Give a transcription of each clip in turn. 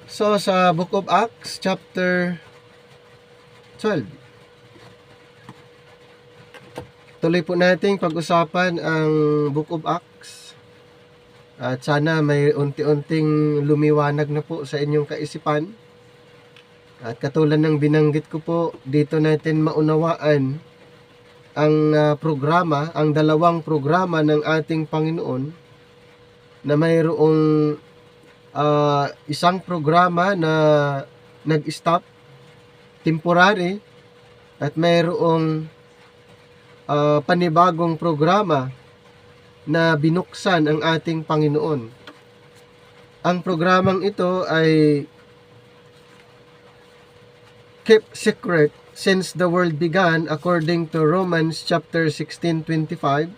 So, sa Book of Acts, chapter 12, tuloy po nating pag-usapan ang Book of Acts. At sana may unti-unting lumiwanag na po sa inyong kaisipan. At katulad ng binanggit ko po, dito natin maunawaan ang programa, ang dalawang programa ng ating Panginoon, na mayroong isang programa na nag-stop, temporary, at mayroong panibagong programa na binuksan ang ating Panginoon. Ang programang ito ay kept secret since the world began, according to Romans chapter 16:25.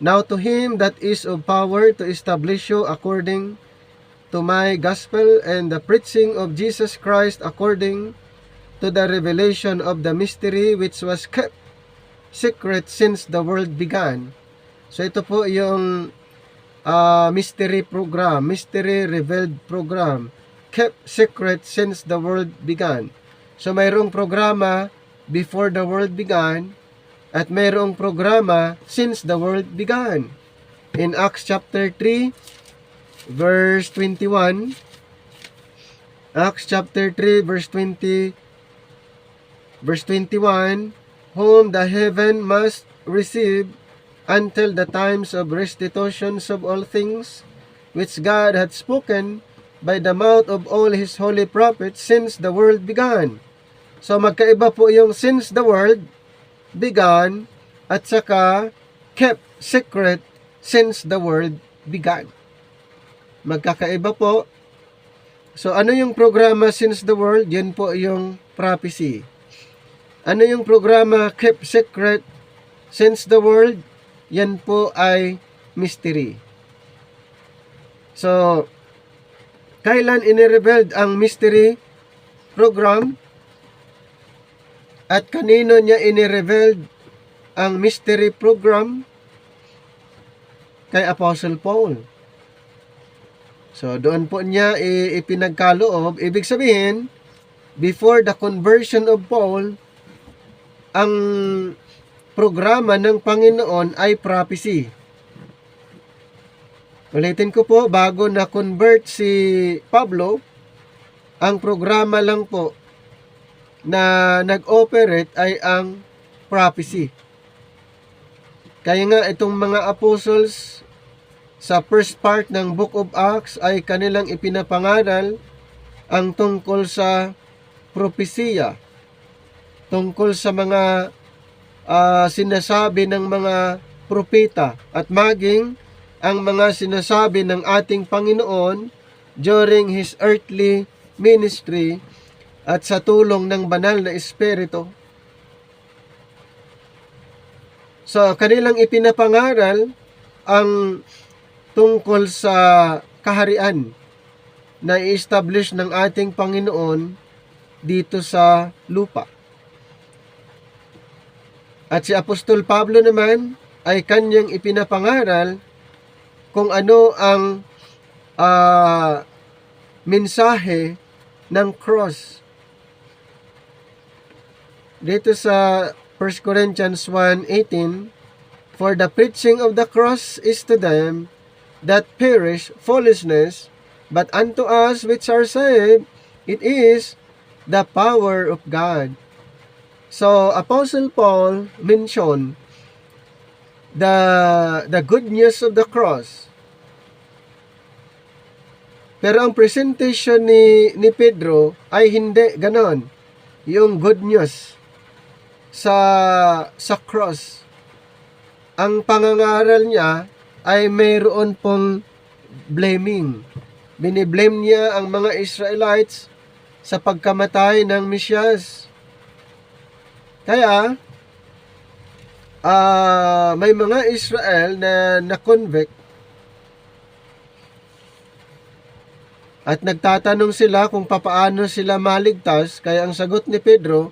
Now to him that is of power to establish you according to my gospel and the preaching of Jesus Christ according to the revelation of the mystery which was kept secret since the world began. So ito po yung mystery program, mystery revealed program, kept secret since the world began. So mayroong programa before the world began at mayroong programa since the world began. In Acts chapter 3 verse 21, Acts chapter 3 verse 20, verse 21, whom the heaven must receive until the times of restitutions of all things, which God had spoken by the mouth of all His holy prophets since the world began. So magkaiba po yung since the world began at saka kept secret since the world began. Magkakaiba po. So ano yung programa since the world? Yan po yung prophecy. Ano yung programa kept secret since the world? Yan po ay mystery. So, kailan inirevealed ang mystery program? At kanino niya inirevealed ang mystery program? Kay Apostle Paul. So, doon po niya ipinagkaloob. Ibig sabihin, before the conversion of Paul, ang programa ng Panginoon ay prophecy. Ulitin ko po, bago na-convert si Pablo, ang programa lang po na nag-operate ay ang prophecy. Kaya nga itong mga apostles sa first part ng Book of Acts ay kanilang ipinapangaral ang tungkol sa propesiya, tungkol sa mga sinasabi ng mga propeta at maging ang mga sinasabi ng ating Panginoon during His earthly ministry at sa tulong ng banal na Espiritu. So, kanilang ipinapangaral ang tungkol sa kaharian na i-establish ng ating Panginoon dito sa lupa. At si Apostol Pablo naman ay kanyang ipinapangaral kung ano ang mensahe ng cross. Dito sa 1 Corinthians 1:18, for the preaching of the cross is to them that perish foolishness, but unto us which are saved, it is the power of God. So, Apostle Paul mentioned the good news of the cross. Pero ang presentation ni Pedro ay hindi ganon. Yung good news sa cross. Ang pangangaral niya ay mayroon pong blaming. Biniblame niya ang mga Israelites sa pagkamatay ng Mesyas. Kaya, may mga Israel na na-convict at nagtatanong sila kung papaano sila maligtas. Kaya ang sagot ni Pedro,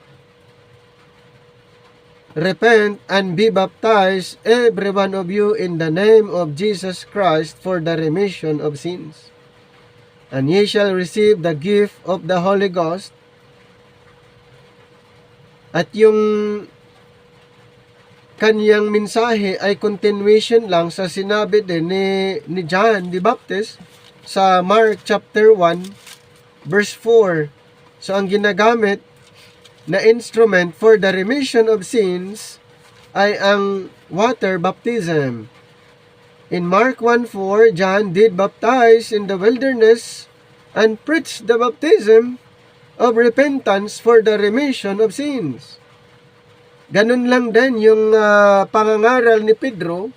repent and be baptized every one of you in the name of Jesus Christ for the remission of sins. and ye shall receive the gift of the Holy Ghost. At yung kanyang mensahe ay continuation lang sa sinabi din ni John the Baptist sa Mark chapter 1 verse 4. So ang ginagamit na instrument for the remission of sins ay ang water baptism. In Mark 1:4, John did baptize in the wilderness and preached the baptism of repentance for the remission of sins. Ganun lang din yung pangangaral ni Pedro,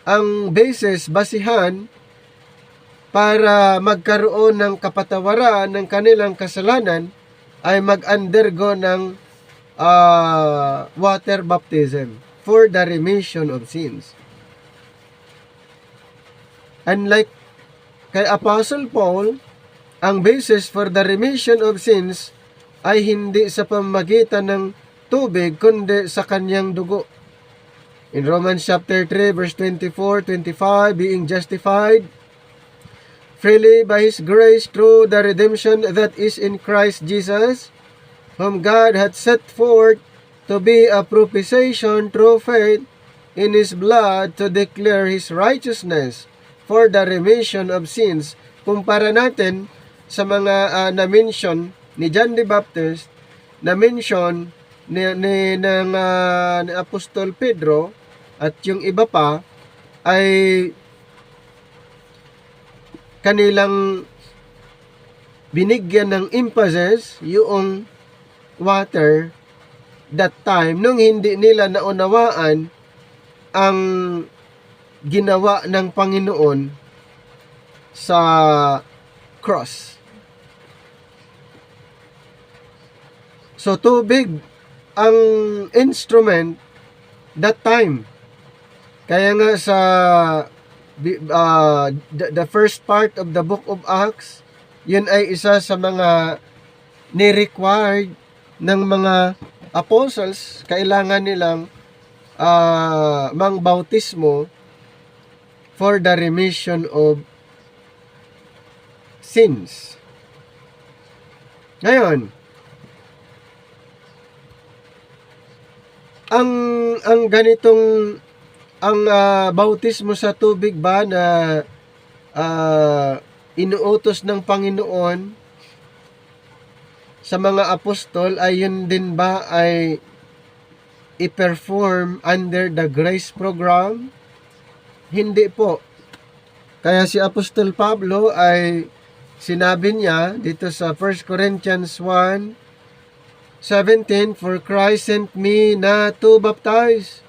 ang basihan para magkaroon ng kapatawaran ng kanilang kasalanan ay mag-undergo ng water baptism for the remission of sins. Unlike kay Apostle Paul, ang basis for the remission of sins ay hindi sa pamamagitan ng tubig, kundi sa kanyang dugo. In Romans chapter 3, verse 24-25, being justified freely by His grace through the redemption that is in Christ Jesus, whom God hath set forth to be a propitiation through faith in His blood to declare His righteousness for the remission of sins. Kumpara natin sa mga na-mention ni John the Baptist, na-mention ni Apostol Pedro, at yung iba pa ay kanilang binigyan ng emphasis yung water that time nung hindi nila naunawaan ang ginawa ng Panginoon sa cross. So tubig ang instrument that time. Kaya nga sa the first part of the book of Acts, yun ay isa sa mga ni-required ng mga apostles. Kailangan nilang mangbautismo for the remission of sins. Ngayon, ang ganitong bautismo sa tubig ba na inuutos ng Panginoon sa mga apostol, ay yun din ba ay i-perform under the grace program? Hindi po. Kaya si Apostol Pablo ay sinabi niya dito sa 1 Corinthians 1:17, for Christ sent me not to baptize,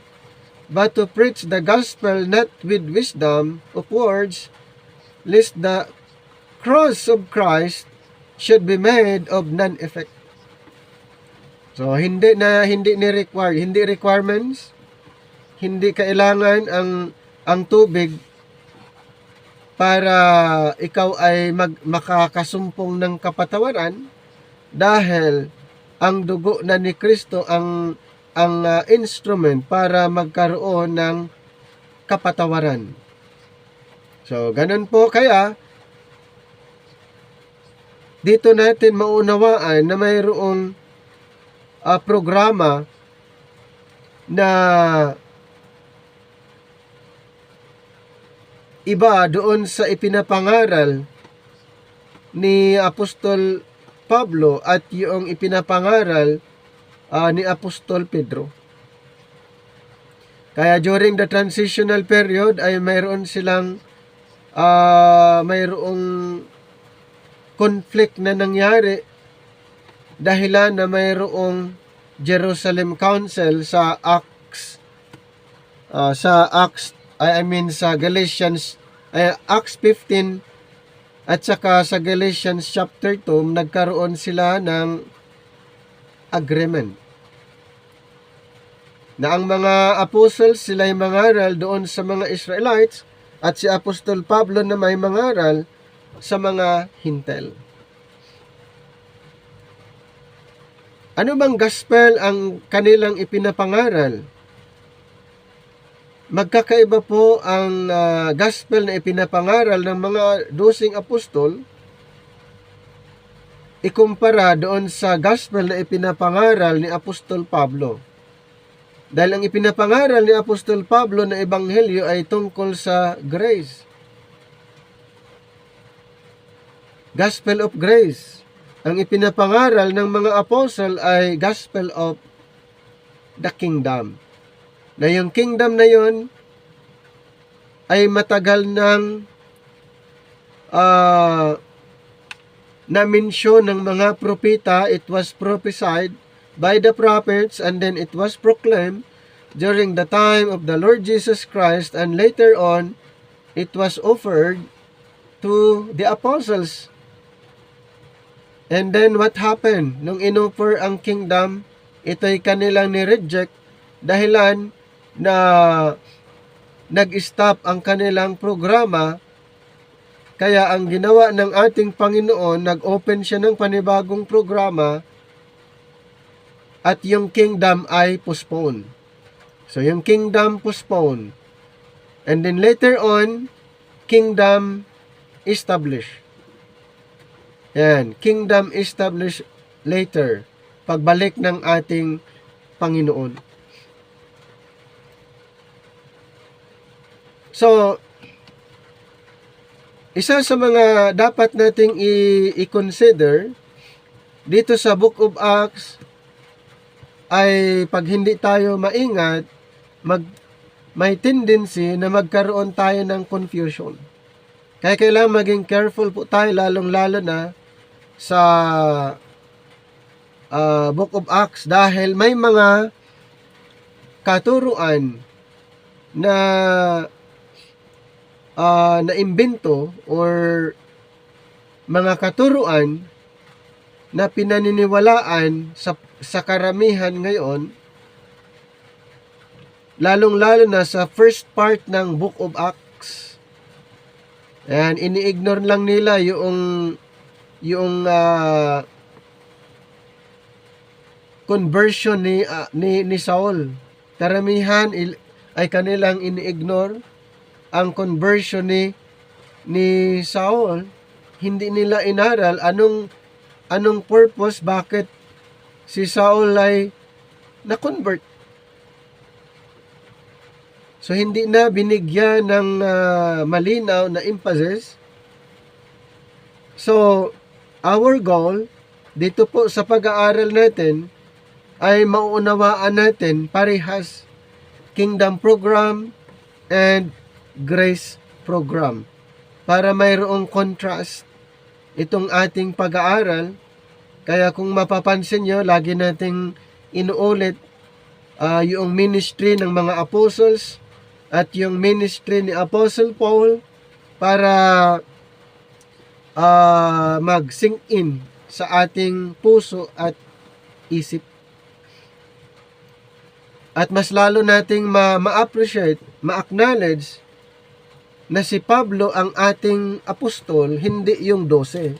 but to preach the gospel not with wisdom of words, lest the cross of Christ should be made of none effect. So hindi ni required, hindi requirements, hindi kailangan ang tubig para ikaw ay makakasumpong ng kapatawaran, dahil ang dugo na ni Kristo ang instrument para magkaroon ng kapatawaran. So ganun po, kaya dito natin maunawaan na mayroong programa na iba doon sa ipinapangaral ni Apostol Pablo at yung ipinapangaral ni Apostol Pedro. Kaya during the transitional period ay mayroon silang mayroong conflict na nangyari dahilan na mayroong Jerusalem Council sa Galatians, Acts 15 at saka sa Galatians chapter 2, nagkaroon sila ng agreement na ang mga apostles sila'y mangaral doon sa mga Israelites, at si Apostol Pablo na may mangaral sa mga Hintil. Ano bang gospel ang kanilang ipinapangaral? Magkakaiba po ang gospel na ipinapangaral ng mga 12 apostol ikumpara doon sa gospel na ipinapangaral ni Apostol Pablo. Dahil ang ipinapangaral ni Apostol Pablo na ebanghelyo ay tungkol sa grace. Gospel of grace. Ang ipinapangaral ng mga apostle ay gospel of the kingdom. Na yung kingdom na yon ay matagal nang na-mention ng mga propeta. It was prophesied by the prophets, and then it was proclaimed during the time of the Lord Jesus Christ, and later on, it was offered to the apostles. And then what happened? Nung inoffer ang kingdom, ito'y kanilang ni-reject dahilan na nag-stop ang kanilang programa. Kaya ang ginawa ng ating Panginoon, nag-open siya ng panibagong programa at yung kingdom ay postpone. So yung kingdom postpone. And then later on, kingdom established. Yan, kingdom established later, pagbalik ng ating Panginoon. So, isa sa mga dapat nating i-consider dito sa Book of Acts ay pag hindi tayo maingat, may tendency na magkaroon tayo ng confusion. Kaya kailangan maging careful po tayo, lalong-lalo na sa Book of Acts, dahil may mga katuruan na naimbento or mga katuruan na pinaniniwalaan sa karamihan ngayon, lalong-lalo na sa first part ng Book of Acts. And ini-ignore lang nila yung conversion ni Saul. Karamihan ay kanilang ini-ignore ang conversion ni Saul. Hindi nila inaral anong purpose, bakit si Saul ay na-convert. So hindi na binigyan ng malinaw na emphasis. So our goal dito po sa pag-aaral natin ay mauunawaan natin parehas kingdom program and grace program para mayroong contrast itong ating pag-aaral. Kaya kung mapapansin nyo, lagi nating inuulit yung ministry ng mga apostles at yung ministry ni Apostle Paul para mag-sink in sa ating puso at isip. At mas lalo nating ma-appreciate, ma-acknowledge na si Pablo ang ating apostol, hindi yung 12.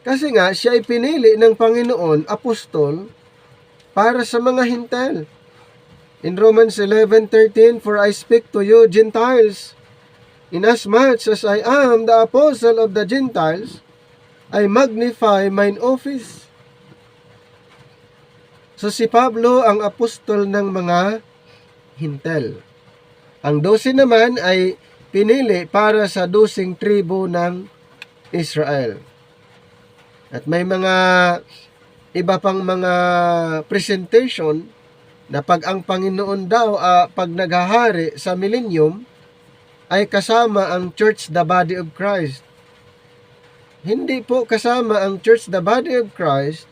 Kasi nga, siya ay pinili ng Panginoon, apostol, para sa mga hintel. In Romans 11:13, "For I speak to you, Gentiles, inasmuch as I am the apostle of the Gentiles, I magnify mine office." So si Pablo ang apostol ng mga hintel. Ang 12 naman ay pinili para sa 12 tribo ng Israel. At may mga iba pang mga presentation na pag ang Panginoon daw pag naghahari sa millennium ay kasama ang church, the body of Christ. Hindi po kasama ang church, the body of Christ,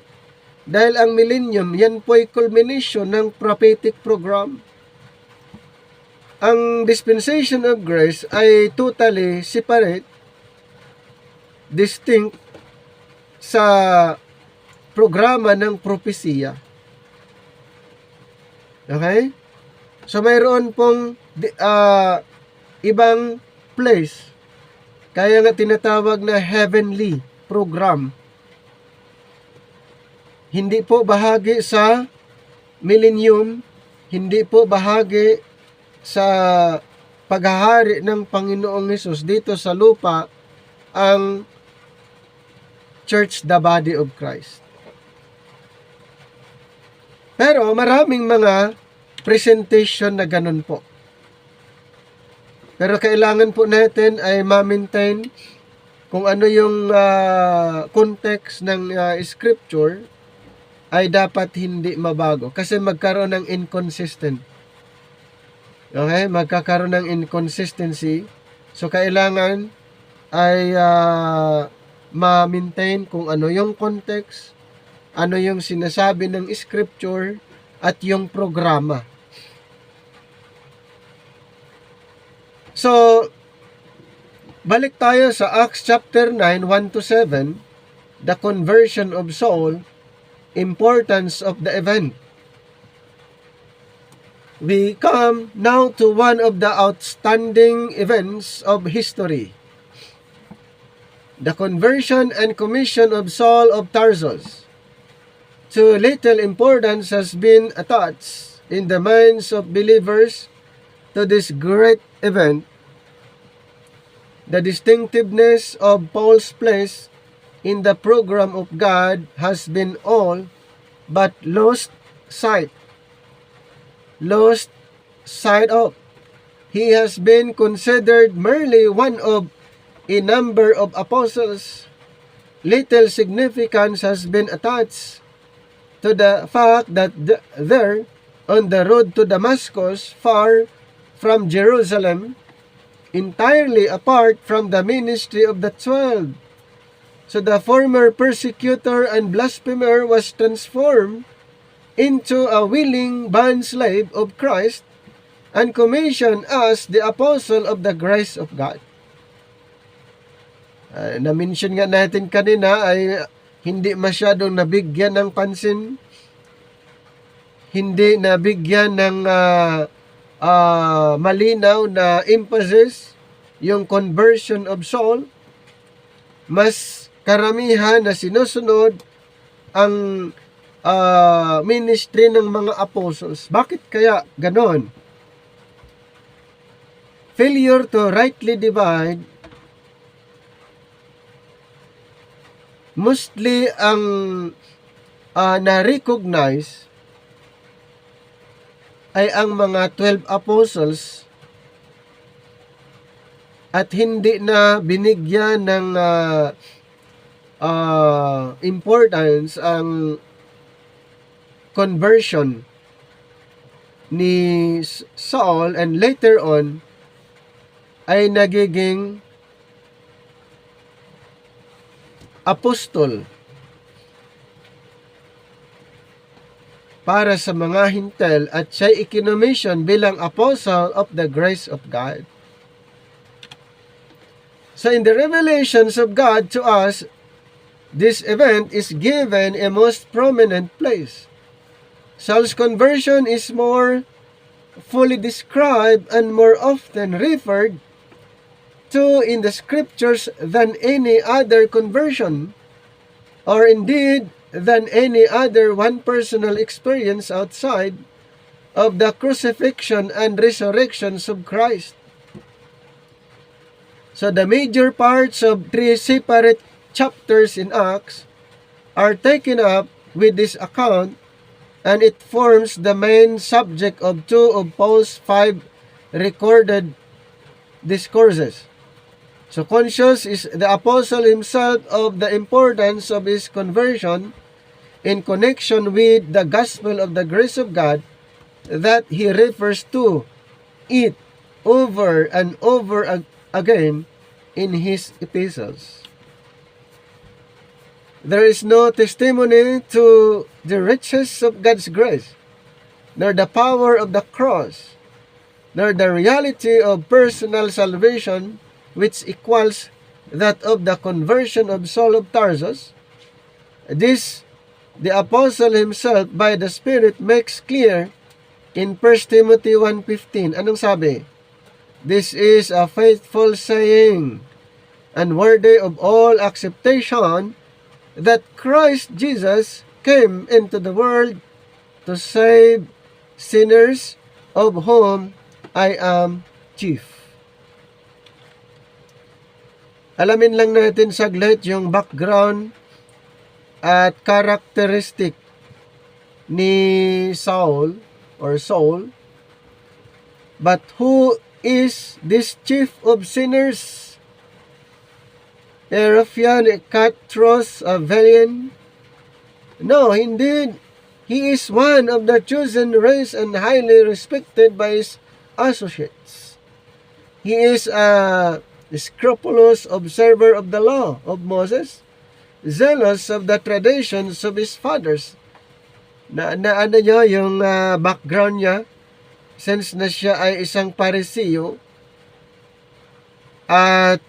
dahil ang millennium, yan po ay culmination ng prophetic program. Ang dispensation of grace ay totally separate, distinct sa programa ng propesiya. Okay? So mayroon pong ibang place, kaya nga tinatawag na heavenly program. Hindi po bahagi sa millennium, hindi po bahagi sa paghahari ng Panginoong Hesus dito sa lupa ang church the body of Christ. Pero maraming mga presentation na ganun po. Pero kailangan po natin ay ma-maintain kung ano yung context ng scripture ay dapat hindi mabago. Kasi magkaroon ng inconsistent. Okay? Magkakaroon ng inconsistency. So, kailangan ay ma-maintain kung ano yung context, ano yung sinasabi ng scripture, at yung programa. So, balik tayo sa Acts chapter 9, 1-7, the conversion of Saul, importance of the event. We come now to one of the outstanding events of history. The conversion and commission of Saul of Tarsus. Too little importance has been attached in the minds of believers to this great event. The distinctiveness of Paul's place in the program of God has been all but lost sight of. He has been considered merely one of a number of apostles. Little significance has been attached to the fact that there, on the road to Damascus, far from Jerusalem, entirely apart from the ministry of the 12. So the former persecutor and blasphemer was transformed into a willing bondslave of Christ and commissioned as the apostle of the grace of God. Na-mention nga natin kanina ay hindi masyadong nabigyan ng pansin, hindi nabigyan ng malinaw na emphasis yung conversion of Saul. Mas karamihan na sinusunod ang ministry ng mga apostles. Bakit kaya ganon? Failure to rightly divide, mostly ang na-recognize ay ang mga 12 apostles at hindi na binigyan ng importance ang conversion ni Saul, and later on ay nagiging apostol para sa mga hintel at siya'y ikinomission bilang apostle of the grace of God. So in the revelations of God to us, this event is given a most prominent place. Saul's conversion is more fully described and more often referred to in the scriptures than any other conversion, or indeed than any other one personal experience outside of the crucifixion and resurrections of Christ. So the major parts of 3 separate chapters in Acts are taken up with this account, and it forms the main subject of 2 of Paul's 5 recorded discourses. So conscious is the apostle himself of the importance of his conversion in connection with the gospel of the grace of God, that he refers to it over and over again in his epistles. There is no testimony to the riches of God's grace, nor the power of the cross, nor the reality of personal salvation, which equals that of the conversion of Saul of Tarsus. This, the apostle himself by the Spirit makes clear in 1 Timothy 1:15. Anong sabi? This is a faithful saying and worthy of all acceptation, that Christ Jesus came into the world to save sinners, of whom I am chief. Alamin lang natin saglit yung background at characteristic ni Saul or Saul. But who is this chief of sinners? A ruffian, a cutthroat, a villain? No, indeed, he is one of the chosen race and highly respected by his associates. He is a scrupulous observer of the law of Moses, zealous of the traditions of his fathers. Ano nyo yung background niya? Since na siya ay isang Pariseo, at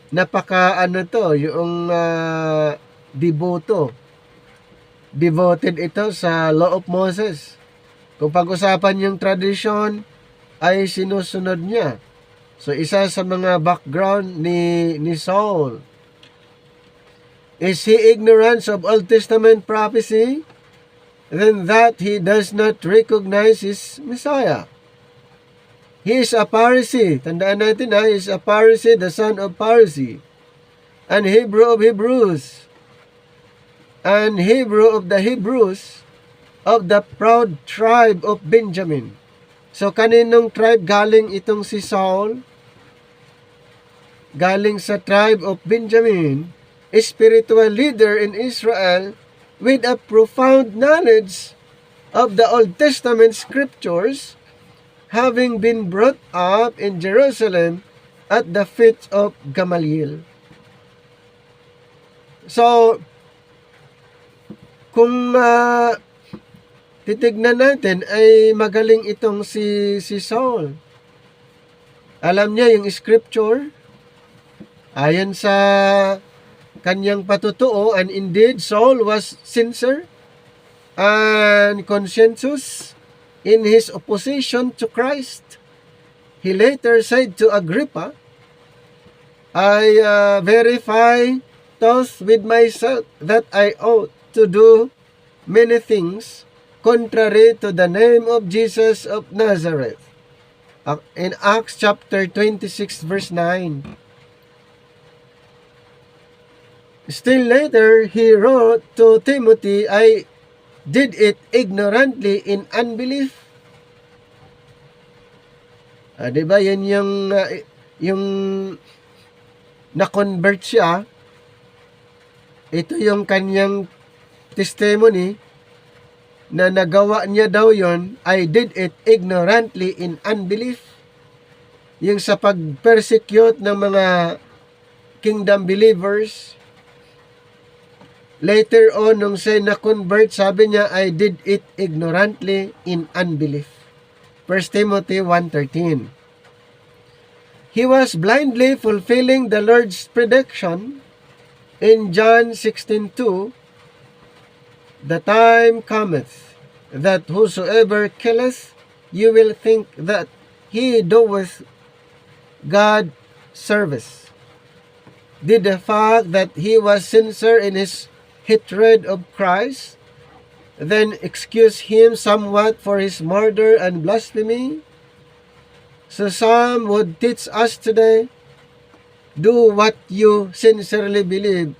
yung devoted ito sa law of Moses. Kung pag-usapan yung tradition, ay sinusunod niya. So, isa sa mga background ni Saul. Is he ignorant of Old Testament prophecy? Then that he does not recognize his Messiah. He is a Pharisee. Tandaan natin he is a Pharisee, the son of Pharisee. An Hebrew of Hebrews. An Hebrew of the Hebrews of the proud tribe of Benjamin. So, kaninong tribe galing itong si Saul? Galing sa tribe of Benjamin, a spiritual leader in Israel with a profound knowledge of the Old Testament scriptures, having been brought up in Jerusalem at the feet of Gamaliel. So, kung titignan natin, ay magaling itong si Saul. Alam niya yung scripture, ayon sa kanyang patutuo, and indeed, Saul was sincere and conscientious in his opposition to Christ. He later said to Agrippa, I verify thus with myself that I ought to do many things contrary to the name of Jesus of Nazareth. In Acts chapter 26 verse 9. Still later, he wrote to Timothy, I did it ignorantly in unbelief. Diba, yun yung na-convert siya. Ito yung kanyang testimony na nagawa niya daw yon. I did it ignorantly in unbelief. Yung sa pag-persecute ng mga kingdom believers. Later on, nung siya na-convert, sabi niya, I did it ignorantly in unbelief. 1 Timothy 1:13. He was blindly fulfilling the Lord's prediction in John 16:2, the time cometh, that whosoever killeth, you will think that he doeth God service. Did the fact that he was sincere in his hatred of Christ then excuse him somewhat for his murder and blasphemy? So some would teach us today, do what you sincerely believe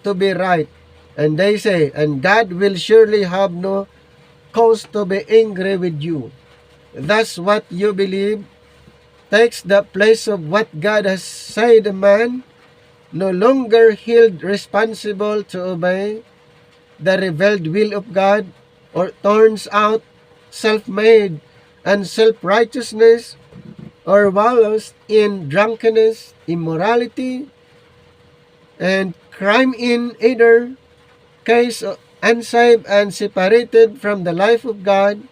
to be right. And they say, and God will surely have no cause to be angry with you. Thus what you believe takes the place of what God has said. A man no longer held responsible to obey the revealed will of God, or turns out self-made and self-righteousness, or wallows in drunkenness, immorality, and crime, in either case unsaved and separated from the life of God,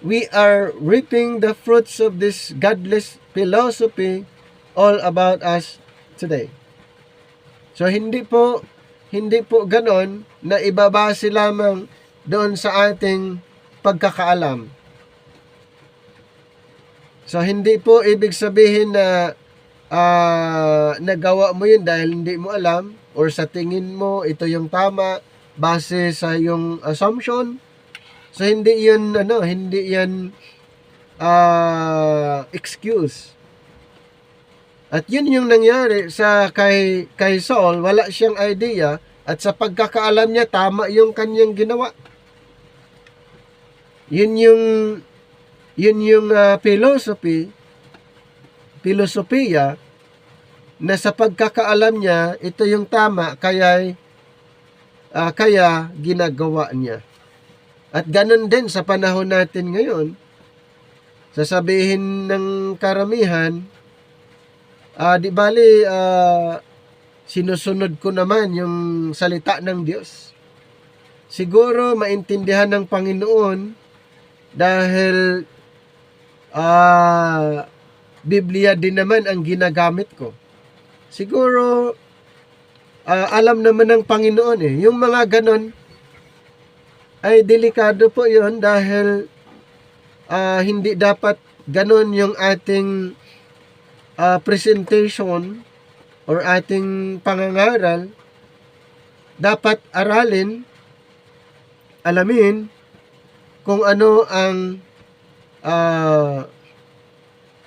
we are reaping the fruits of this godless philosophy all about us today. So hindi po ganon na ibabase lamang doon sa ating pagkakaalam. So hindi po ibig sabihin na nagawa mo yun dahil hindi mo alam, or sa tingin mo ito yung tama base sa yung assumption. So hindi yan excuse. At yun yung nangyari sa kay Saul. Wala siyang idea At sa pagkakaalam niya, tama yung kanyang ginawa. Yun yung filosofiya na sa pagkakaalam niya, ito yung tama, kaya ginagawa niya. At ganun din sa panahon natin ngayon, sasabihin ng karamihan, di bali, sinusunod ko naman yung salita ng Diyos. Siguro maintindihan ng Panginoon dahil Biblia din naman ang ginagamit ko. Siguro alam naman ng Panginoon yung mga ganon ay delikado po yon dahil hindi dapat ganon yung ating presentation or ating pangangaral. Dapat aralin, alamin kung ano ang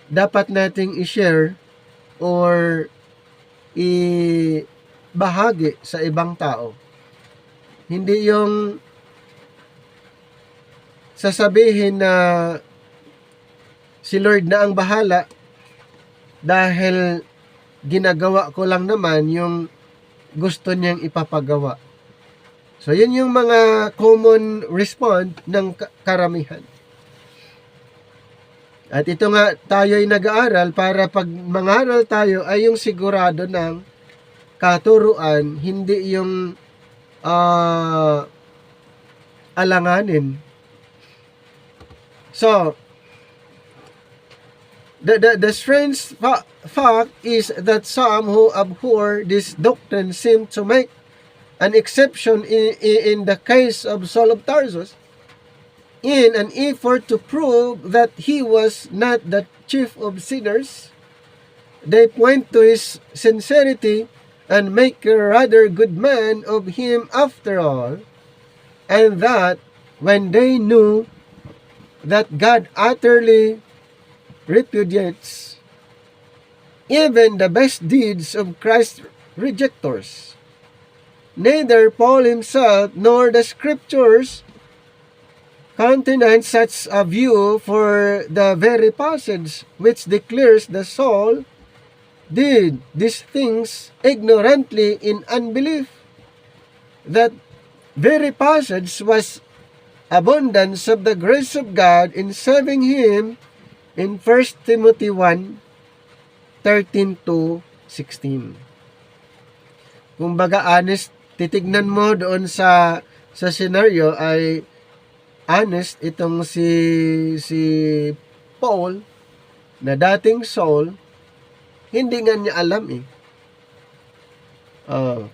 dapat nating i-share or ibahagi sa ibang tao. Hindi yung sasabihin na si Lord na ang bahala dahil ginagawa ko lang naman yung gusto niyang ipapagawa. So, yun yung mga common response ng karamihan. At ito nga, tayo'y nag-aaral para pag mangaral tayo ay yung sigurado ng katuruan, hindi yung alanganin. So, the strange fact is that some who abhor this doctrine seem to make an exception in the case of Saul of Tarsus, in an effort to prove that he was not the chief of sinners. They point to his sincerity and make a rather good man of him after all, and that when they knew that God utterly repudiates even the best deeds of Christ's rejectors, neither Paul himself nor the scriptures countenance such a view, for the very passage which declares the soul did these things ignorantly in unbelief. That very passage was abundance of the grace of God in saving him in 1 Timothy 1:13-16. Kung baga honest, titignan mo doon sa scenario ay honest itong si Paul na dating Saul, hindi nga niya alam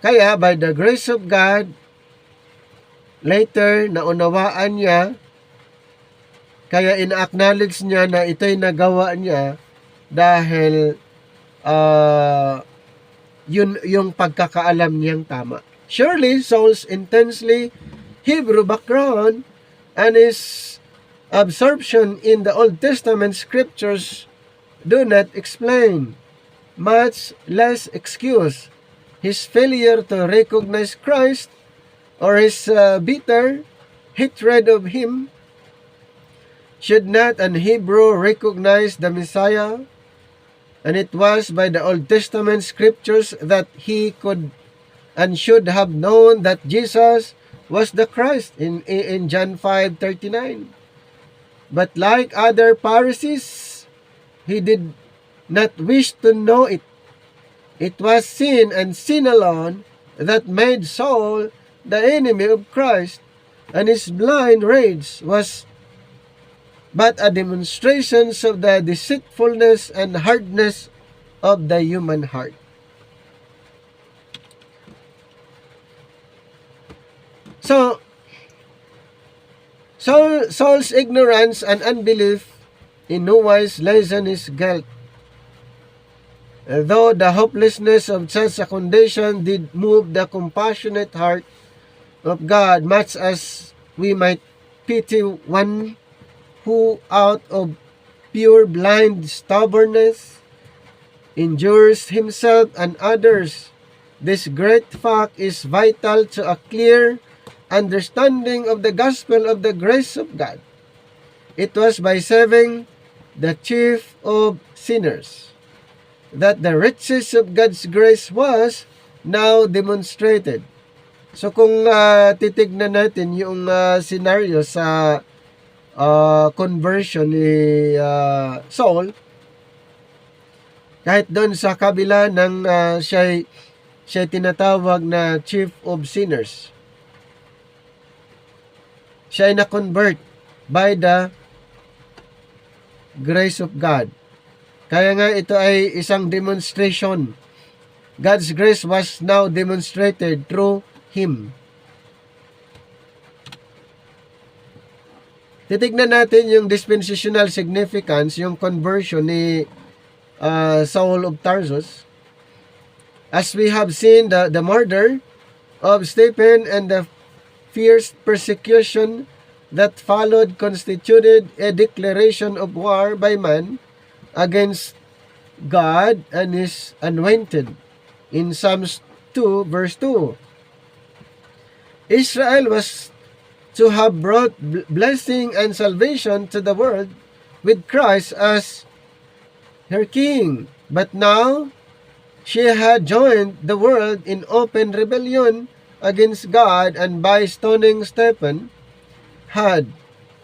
kaya by the grace of God, later naunawaan niya, kaya ina-acknowledge niya na ito'y nagawa niya dahil yun yung pagkakaalam niyang tama. Surely Saul's intensely Hebrew background and his absorption in the Old Testament scriptures do not explain, much less excuse, his failure to recognize Christ or his bitter hatred of him. Should not an Hebrew recognize the Messiah? And it was by the Old Testament scriptures that he could and should have known that Jesus was the Christ in John 5:39. But like other Pharisees, he did not wish to know it. It was sin and sin alone that made Saul the enemy of Christ, and his blind rage was but a demonstration of the deceitfulness and hardness of the human heart. So, Saul's ignorance and unbelief in no wise lessen his guilt. Though the hopelessness of such a condition did move the compassionate heart of God, much as we might pity one who out of pure blind stubbornness endures himself and others This great fact is vital to a clear understanding of the gospel of the grace of God. It was by saving the chief of sinners that the riches of God's grace was now demonstrated. So kung titignan natin yung scenario sa conversion ni Saul, kahit doon sa kabila ng siya tinatawag na chief of sinners, siya ay na-convert by the grace of God. Kaya nga ito ay isang demonstration. God's grace was now demonstrated through him. Titignan natin yung dispensational significance, yung conversion ni Saul of Tarsus. As we have seen, the murder of Stephen and the fierce persecution that followed constituted a declaration of war by man against God and his anointed. In Psalms 2 verse 2, Israel was to have brought blessing and salvation to the world with Christ as her king. But now, she had joined the world in open rebellion against God, and by stoning Stephen, had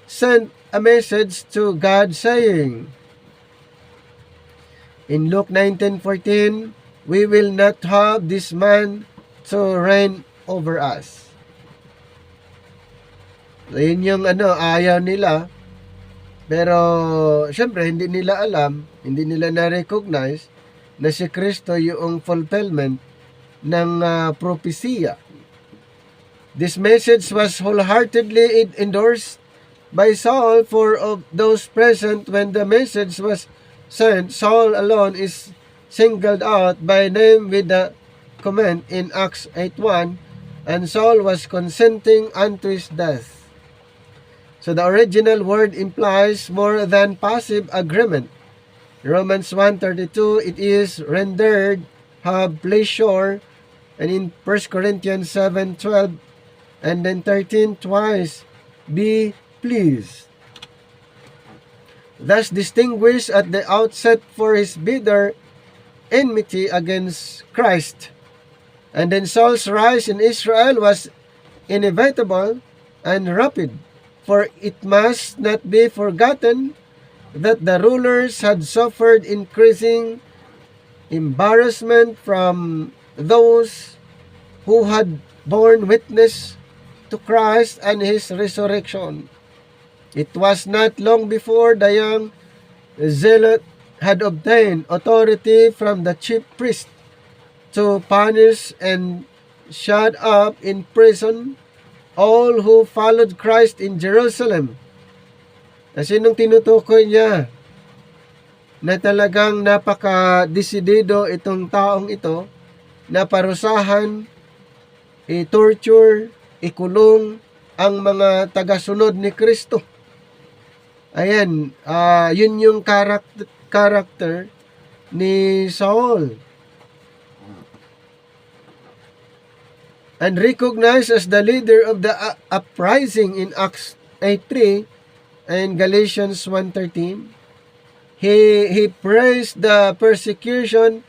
sent a message to God saying, in Luke 19:14, we will not have this man to reign over us. So, yun yung ayaw nila. Pero, syempre, hindi nila alam, hindi nila na-recognize na si Kristo yung fulfillment ng propesya. This message was wholeheartedly endorsed by Saul. For of those present when the message was sent, Saul alone is singled out by name with the comment in Acts 8:1, and Saul was consenting unto his death. So the original word implies more than passive agreement. Romans 1:32, it is rendered have pleasure, and in 1 Corinthians 7:12 and then 13 twice, be pleased. Thus distinguished at the outset for his bitter enmity against Christ. And then Saul's rise in Israel was inevitable and rapid, for it must not be forgotten that the rulers had suffered increasing embarrassment from those who had borne witness to Christ and his resurrection. It was not long before the young zealot had obtained authority from the chief priest to punish and shut up in prison all who followed Christ in Jerusalem. Kasi nung tinutukoy niya na talagang napaka-desidido itong taong ito na parusahan, i-torture, ikulong ang mga tagasunod ni Kristo. Ayan, yun yung character ni Saul. And recognized as the leader of the uprising in Acts 8:3 and Galatians 1:13, he praised the persecution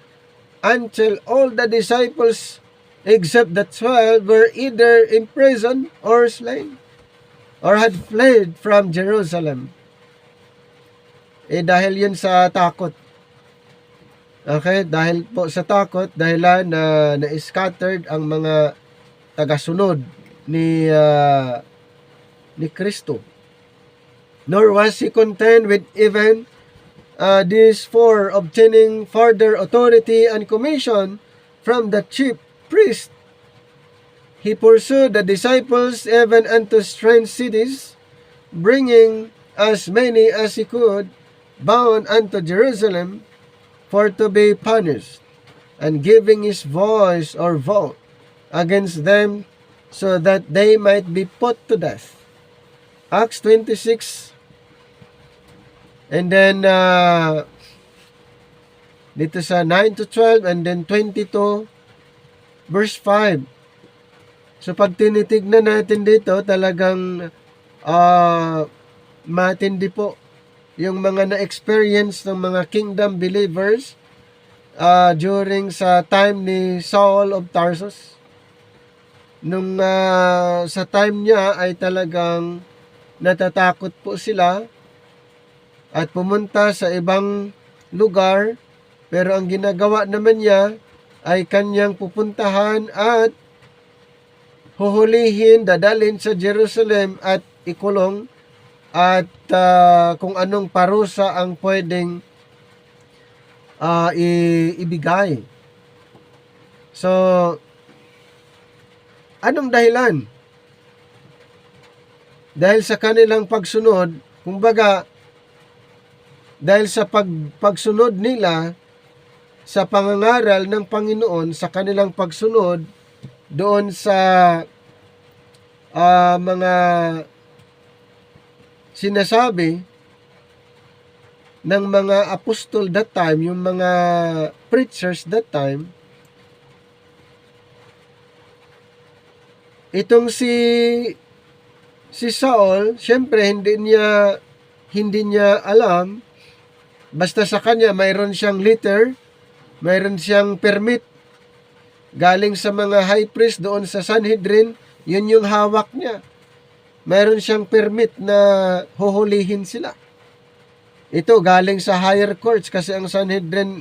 until all the disciples except the 12 were either imprisoned or slain or had fled from Jerusalem. Dahil yun sa takot. Okay, dahil po sa takot, dahilan na na-scattered ang mga tagasunod ni Kristo. Nor was he content with even this for obtaining further authority and commission from the chief priest. He pursued the disciples even unto strange cities, bringing as many as he could bound unto Jerusalem for to be punished, and giving his voice or vote against them so that they might be put to death. Acts 26, and then dito sa 9 to 12, and then 22 verse 5. So pag tinitignan natin dito, talagang matindi po yung mga na-experience ng mga kingdom believers during sa time ni Saul of Tarsus. Nung sa time niya ay talagang natatakot po sila at pumunta sa ibang lugar, pero ang ginagawa naman niya ay kanyang pupuntahan at huhulihin, dadalhin sa Jerusalem at ikulong at kung anong parusa ang pwedeng ibigay. So, anong dahilan? Dahil sa kanilang pagsunod, kumbaga, dahil sa pagsunod nila sa pangangaral ng Panginoon, sa kanilang pagsunod doon sa mga sinasabi ng mga apostol that time, yung mga preachers that time, itong si Saul, syempre hindi niya alam, basta sa kanya mayroon siyang letter, mayroon siyang permit galing sa mga high priest doon sa Sanhedrin, yun yung hawak niya. Mayroon siyang permit na huhulihin sila. Ito galing sa higher courts kasi ang Sanhedrin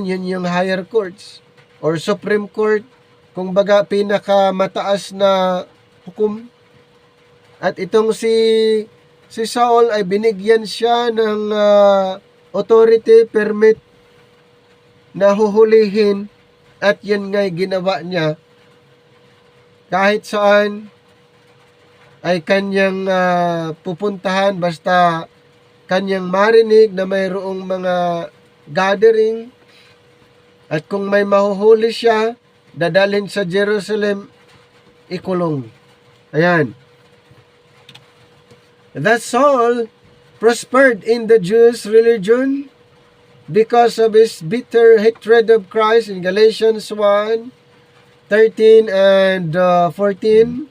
yun yung higher courts or Supreme Court, kung baga pinakamataas na hukom. At itong si Saul ay binigyan siya ng authority permit na huhulihin, at yun nga'y ginawa niya. Kahit saan ay kanyang pupuntahan, basta kanyang marinig na mayroong mga gathering, at kung may mahuhuli siya, dadalhin sa Jerusalem, ikulong. Ayan. That Saul prospered in the Jewish religion because of his bitter hatred of Christ in Galatians 1:13 and 14.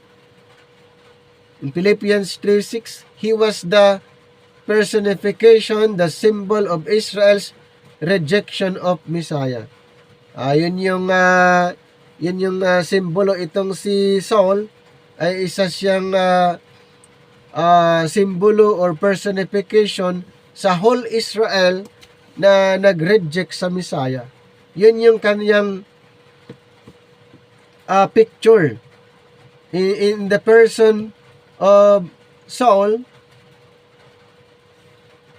In Philippians 3:6, he was the personification, the symbol of Israel's rejection of Messiah. Yun yung simbolo. Itong si Saul ay isa siyang simbolo or personification sa whole Israel na nag-reject sa Messiah. Yun yung kanyang picture. In the person of Saul,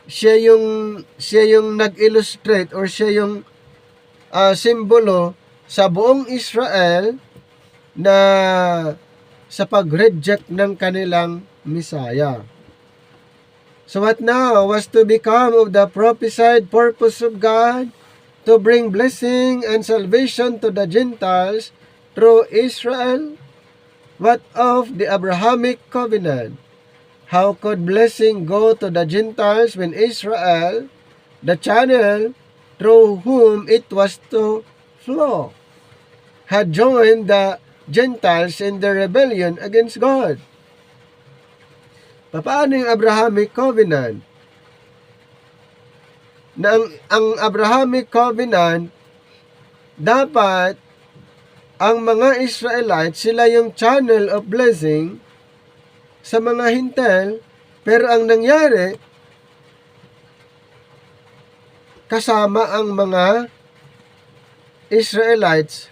siya yung nag-illustrate or siya yung simbolo sa buong Israel na sa pag-reject ng kanilang Messiah. So what now was to become of the prophesied purpose of God to bring blessing and salvation to the Gentiles through Israel? What of the Abrahamic covenant? How could blessing go to the Gentiles when Israel, the channel through whom it was to flow, had joined the Gentiles in their rebellion against God? Paano yung Abrahamic covenant? Na ang Abrahamic covenant, dapat ang mga Israelites, sila yung channel of blessing sa mga Hintil, pero ang nangyari, kasama ang mga Israelites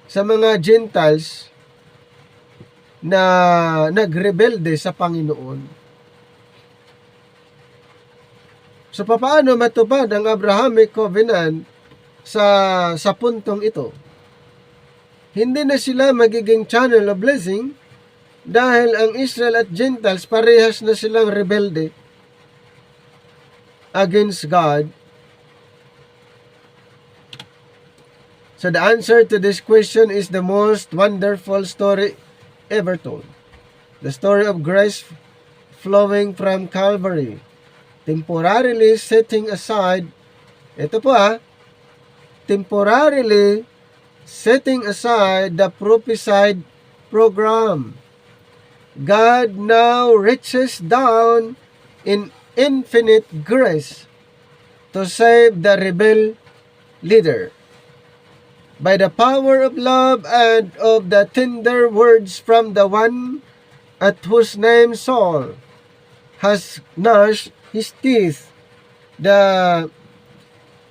sa mga Gentiles na nagrebelde sa Panginoon. So paano matupad ang Abrahamic covenant sa puntong ito? Hindi na sila magiging channel of blessing dahil ang Israel at Gentiles parehas na silang rebelde against God. So the answer to this question is the most wonderful story ever told. The story of grace flowing from Calvary, temporarily setting aside, ito po temporarily setting aside the prophesied program. God now reaches down in infinite grace to save the rebel leader. By the power of love and of the tender words from the one at whose name Saul has gnashed his teeth, the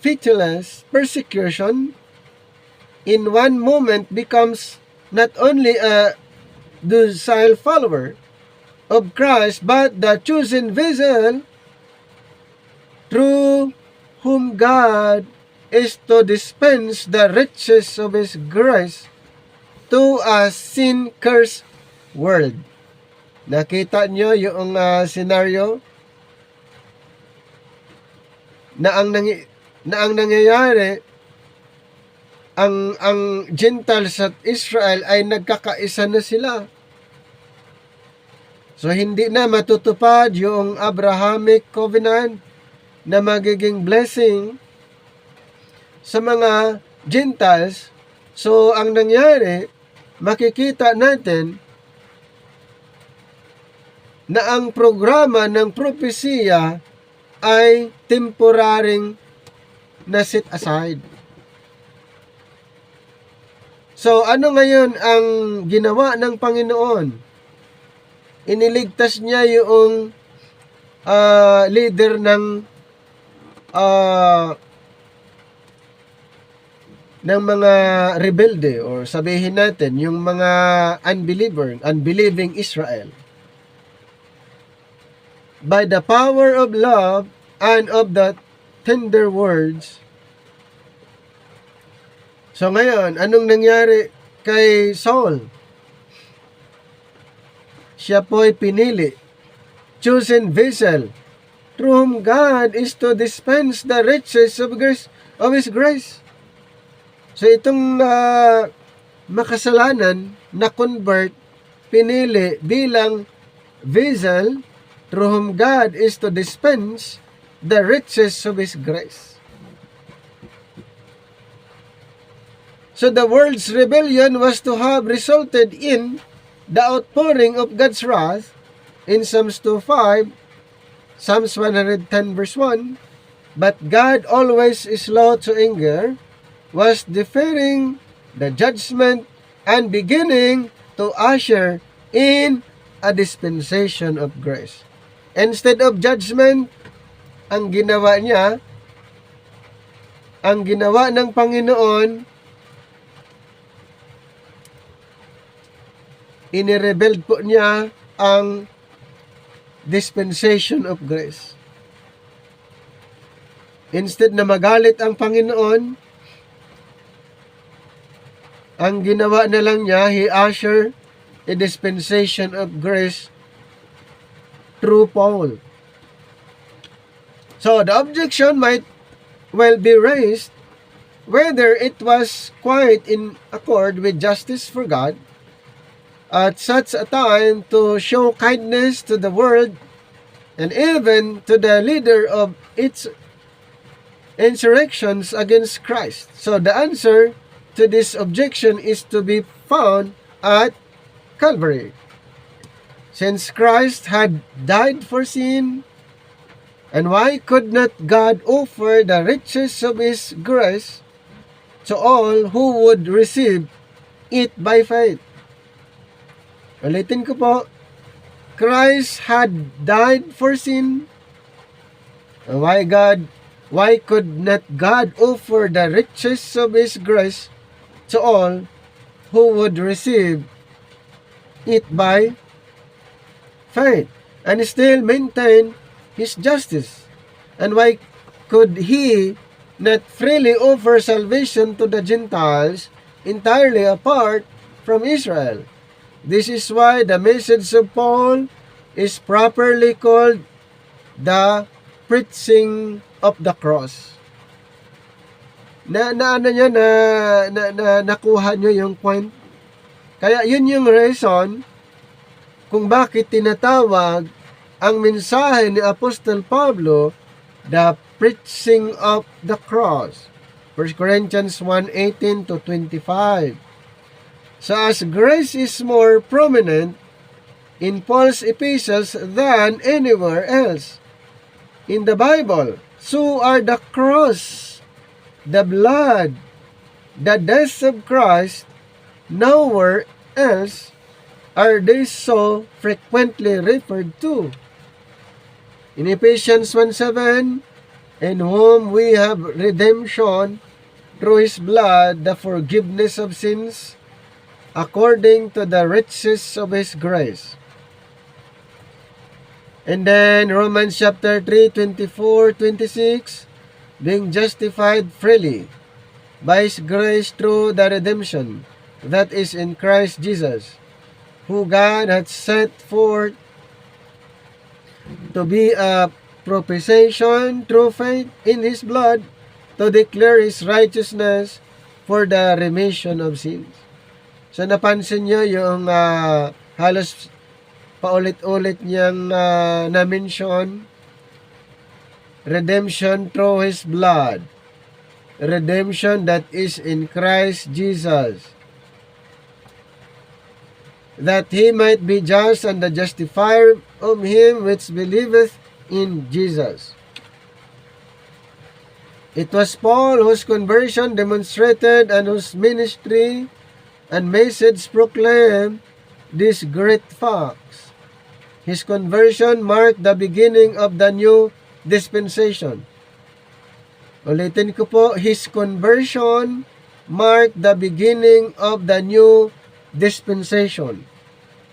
pitiless persecution in one moment becomes not only a docile follower of Christ, but the chosen vessel through whom God is to dispense the riches of His grace to a sin-cursed world. Nakita nyo yung scenario na ang nangyayari, ang Gentiles at Israel ay nagkakaisa na sila. So hindi na matutupad yung Abrahamic covenant na magiging blessing sa mga Gentiles. So ang nangyari, makikita natin na ang programa ng propesiya ay temporaring na set aside. So ano ngayon ang ginawa ng Panginoon? Iniligtas niya yung leader ng mga rebelde, or sabihin natin yung mga unbelieving Israel. By the power of love and of the tender words. So ngayon, anong nangyari kay Saul? Siya po'y pinili, chosen vessel, through whom God is to dispense the riches of His grace. So itong makasalanan na convert, pinili bilang vessel through whom God is to dispense the riches of His grace. So the world's rebellion was to have resulted in the outpouring of God's wrath in Psalms 2:5, Psalms 110 verse 1, but God always is slow to anger, was deferring the judgment and beginning to usher in a dispensation of grace. Instead of judgment, ang ginawa ng Panginoon, inirebeld po niya ang dispensation of grace. Instead na magalit ang Panginoon, ang ginawa na lang niya, He ushered a dispensation of grace through Paul. So the objection might well be raised whether it was quite in accord with justice for God at such a time to show kindness to the world and even to the leader of its insurrections against Christ. So the answer to this objection is to be found at Calvary. Since Christ had died for sin, and why could not God offer the riches of His grace to all who would receive it by faith? Ulitin ko po, Christ had died for sin. And why could not God offer the riches of His grace to all who would receive it by faith and still maintain His justice? And why could He not freely offer salvation to the Gentiles entirely apart from Israel? This is why the message of Paul is properly called the preaching of the cross. Nakuha nyo yung point? Kaya yun yung reason kung bakit tinatawag ang mensahe ni Apostol Pablo the preaching of the cross. 1 Corinthians 1:18 to 25. So as grace is more prominent in Paul's epistles than anywhere else in the Bible, so are the cross, the blood, the death of Christ. Nowhere else are they so frequently referred to. In Ephesians 1:7, in whom we have redemption through His blood, the forgiveness of sins, according to the riches of His grace. And then Romans chapter 3, 24, 26, being justified freely by His grace through the redemption that is in Christ Jesus, who God hath set forth to be a propitiation through faith in His blood, to declare His righteousness for the remission of sins. So napansin nyo yung halos paulit-ulit niyang na-mention, redemption through His blood, redemption that is in Christ Jesus, that He might be just and the justifier of him which believeth in Jesus. It was Paul whose conversion demonstrated and whose ministry and message proclaimed these great facts. His conversion marked the beginning of the new dispensation. Ulitin ko po, his conversion marked the beginning of the new dispensation.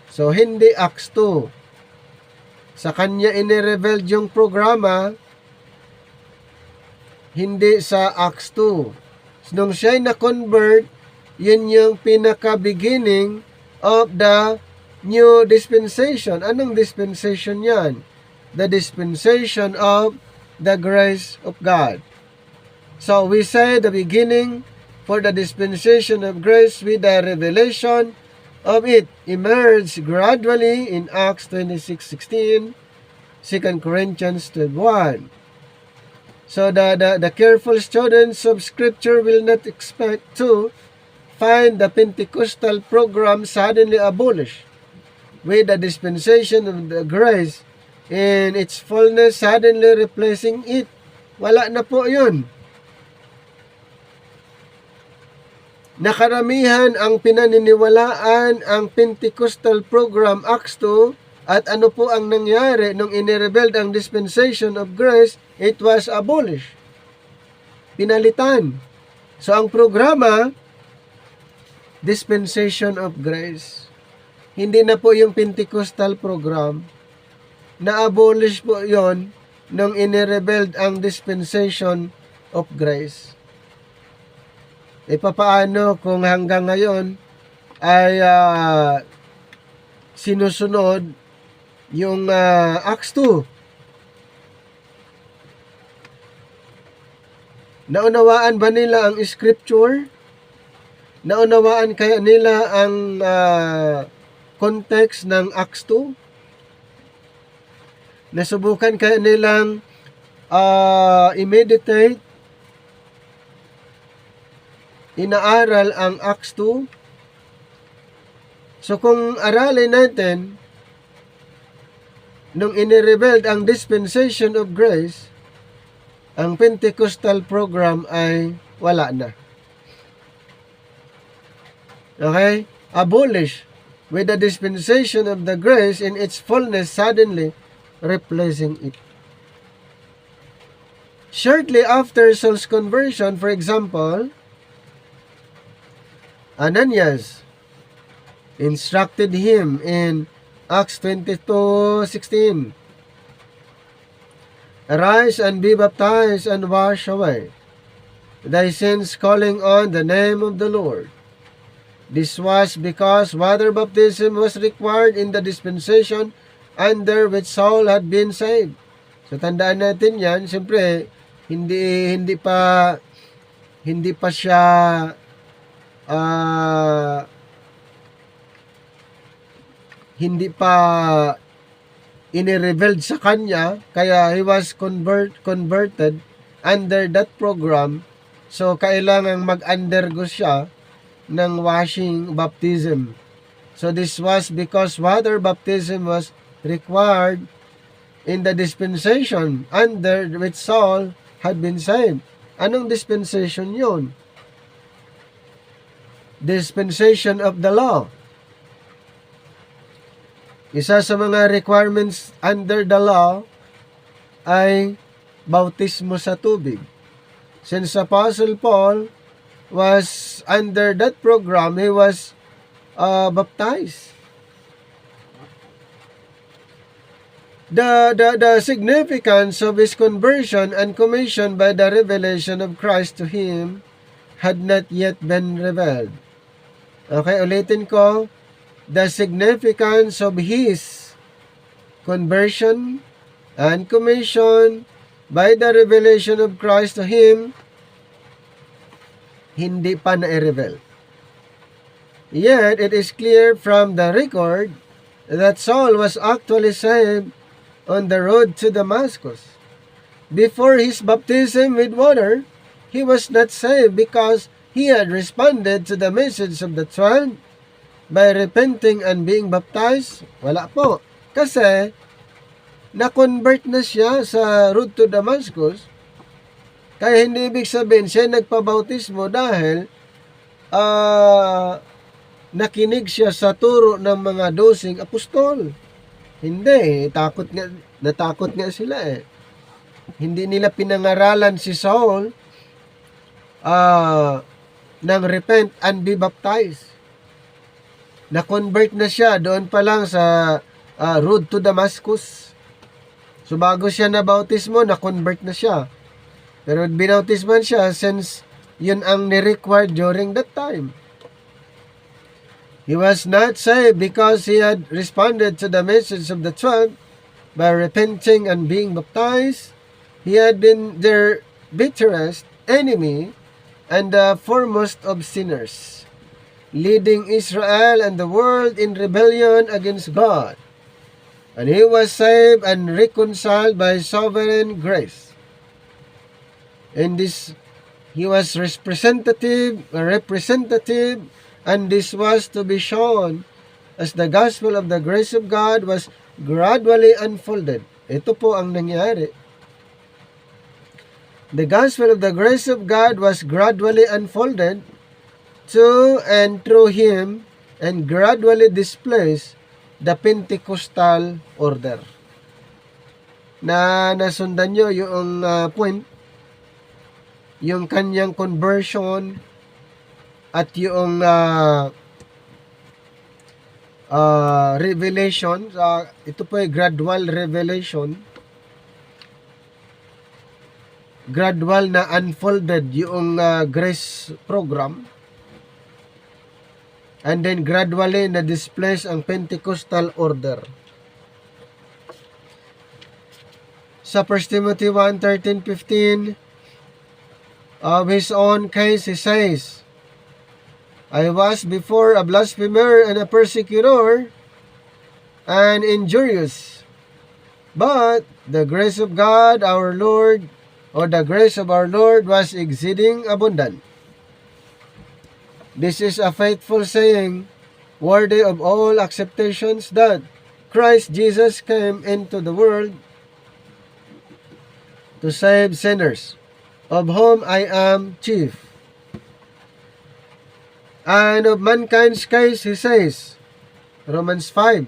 So, hindi Acts 2. Sa kanya inirevealed yung programa, hindi sa Acts 2. So, nung siya'y na-convert, yun yung pinaka-beginning of the new dispensation. Anong dispensation yan? The dispensation of the grace of God. So, we say the beginning for the dispensation of grace with the revelation of it emerged gradually in Acts 26:16, 2 Corinthians 12:1. So the careful students of Scripture will not expect to find the Pentecostal program suddenly abolished, with the dispensation of the grace in its fullness suddenly replacing it. Wala na po yun. Nakaramihan ang pinaniniwalaan ang Pentecostal program Acts 2, at ano po ang nangyari nung inirebelde ang dispensation of grace? It was abolished. Pinalitan. So ang programa, dispensation of grace. Hindi na po yung Pentecostal program. Na-abolish po yon nung inirebelde ang dispensation of grace. E papaano kung hanggang ngayon ay sinusunod yung Acts 2? Naunawaan ba nila ang scripture? Naunawaan kaya nila ang context ng Acts 2? Nasubukan kaya nilang i-meditate, inaaral ang Acts 2? So kung aralin natin, nung inirebelde ang dispensation of grace, ang Pentecostal program ay wala na. Okay? Abolish with the dispensation of the grace in its fullness suddenly replacing it. Shortly after Saul's conversion, for example, Ananias instructed him in Acts 22:16, "Arise and be baptized and wash away thy sins, calling on the name of the Lord." This was because water baptism was required in the dispensation under which Saul had been saved. So tandaan natin yan, siyempre hindi pa siya hindi pa inirevealed sa kanya, kaya he was converted under that program. So, kailangang mag-undergo siya ng washing baptism. So, this was because water baptism was required in the dispensation under which Saul had been saved. Anong dispensation yun? Dispensation of the law. Isa sa mga requirements under the law ay bautismo sa tubig. Since Apostle Paul was under that program, he was baptized. The significance of his conversion and commission by the revelation of Christ to him had not yet been revealed. Okay, ulitin ko. The significance of his conversion and commission by the revelation of Christ to him, hindi pa na-reveal. Yet, it is clear from the record that Saul was actually saved on the road to Damascus. Before his baptism with water, he was not saved because he had responded to the message of the 12 by repenting and being baptized. Wala po. Kasi, na-convert na siya sa road to Damascus. Kaya hindi ibig sabihin siya nagpabautismo dahil nakinig siya sa turo ng mga 12 apostol. Hindi, natakot nga sila eh. Hindi nila pinangaralan si Saul ng repent and be baptized. Na-convert na siya doon pa lang sa road to Damascus. So bago siya na bautismo, na-convert na siya. Pero binautisman siya since yun ang ni-required during that time. He was not saved because he had responded to the message of the 12 by repenting and being baptized. He had been their bitterest enemy and the foremost of sinners, leading Israel and the world in rebellion against God. And he was saved and reconciled by sovereign grace. In this, he was representative, and this was to be shown as the gospel of the grace of God was gradually unfolded. Ito po ang nangyari. The gospel of the grace of God was gradually unfolded to and through him and gradually displays the Pentecostal order. Nasundan nyo yung point, yung kanyang conversion at yung revelation. Ito po ay gradual revelation. Gradual na unfolded yung grace program. And then gradually na displays ang Pentecostal order. Sa 1 Timothy 1:13-15, of his own case he says, I was before a blasphemer and a persecutor and injurious. But the grace of God our Lord, or the grace of our Lord was exceeding abundant. This is a faithful saying, worthy of all acceptations, that Christ Jesus came into the world to save sinners, of whom I am chief. And of mankind's case, he says, Romans 5,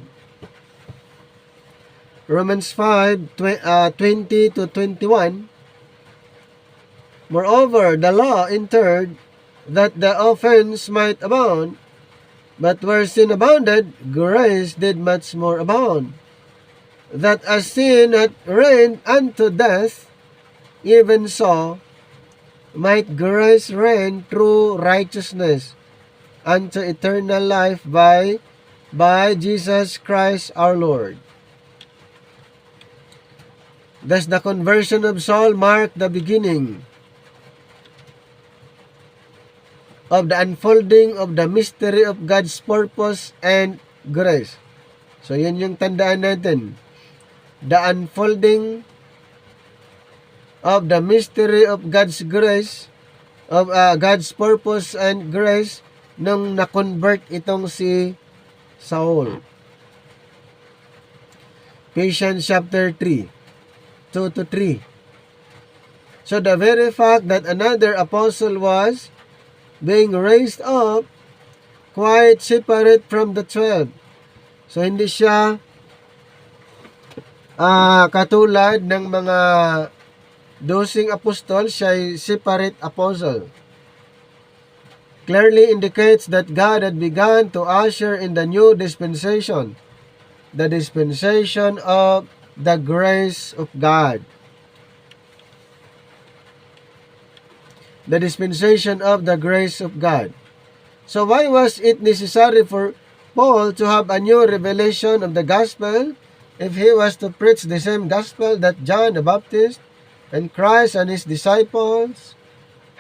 20-21, moreover, the law entered that the offense might abound, but where sin abounded, grace did much more abound. That as sin hath reigned unto death, even so might grace reign through righteousness unto eternal life by Jesus Christ our Lord. Thus the conversion of Saul marked the beginning of the unfolding of the mystery of God's purpose and grace. So, yun yung tandaan natin. The unfolding of the mystery of God's grace of God's purpose and grace nung na-convert itong si Saul. Ephesians chapter 3, 2 to 3. So the very fact that another apostle was being raised up quite separate from the 12. So hindi siya katulad ng mga 12 apostol, siya ay separate apostle. Clearly indicates that God had begun to usher in the new dispensation, the dispensation of the grace of God. The dispensation of the grace of God. So why was it necessary for Paul to have a new revelation of the gospel if he was to preach the same gospel that John the Baptist and Christ and his disciples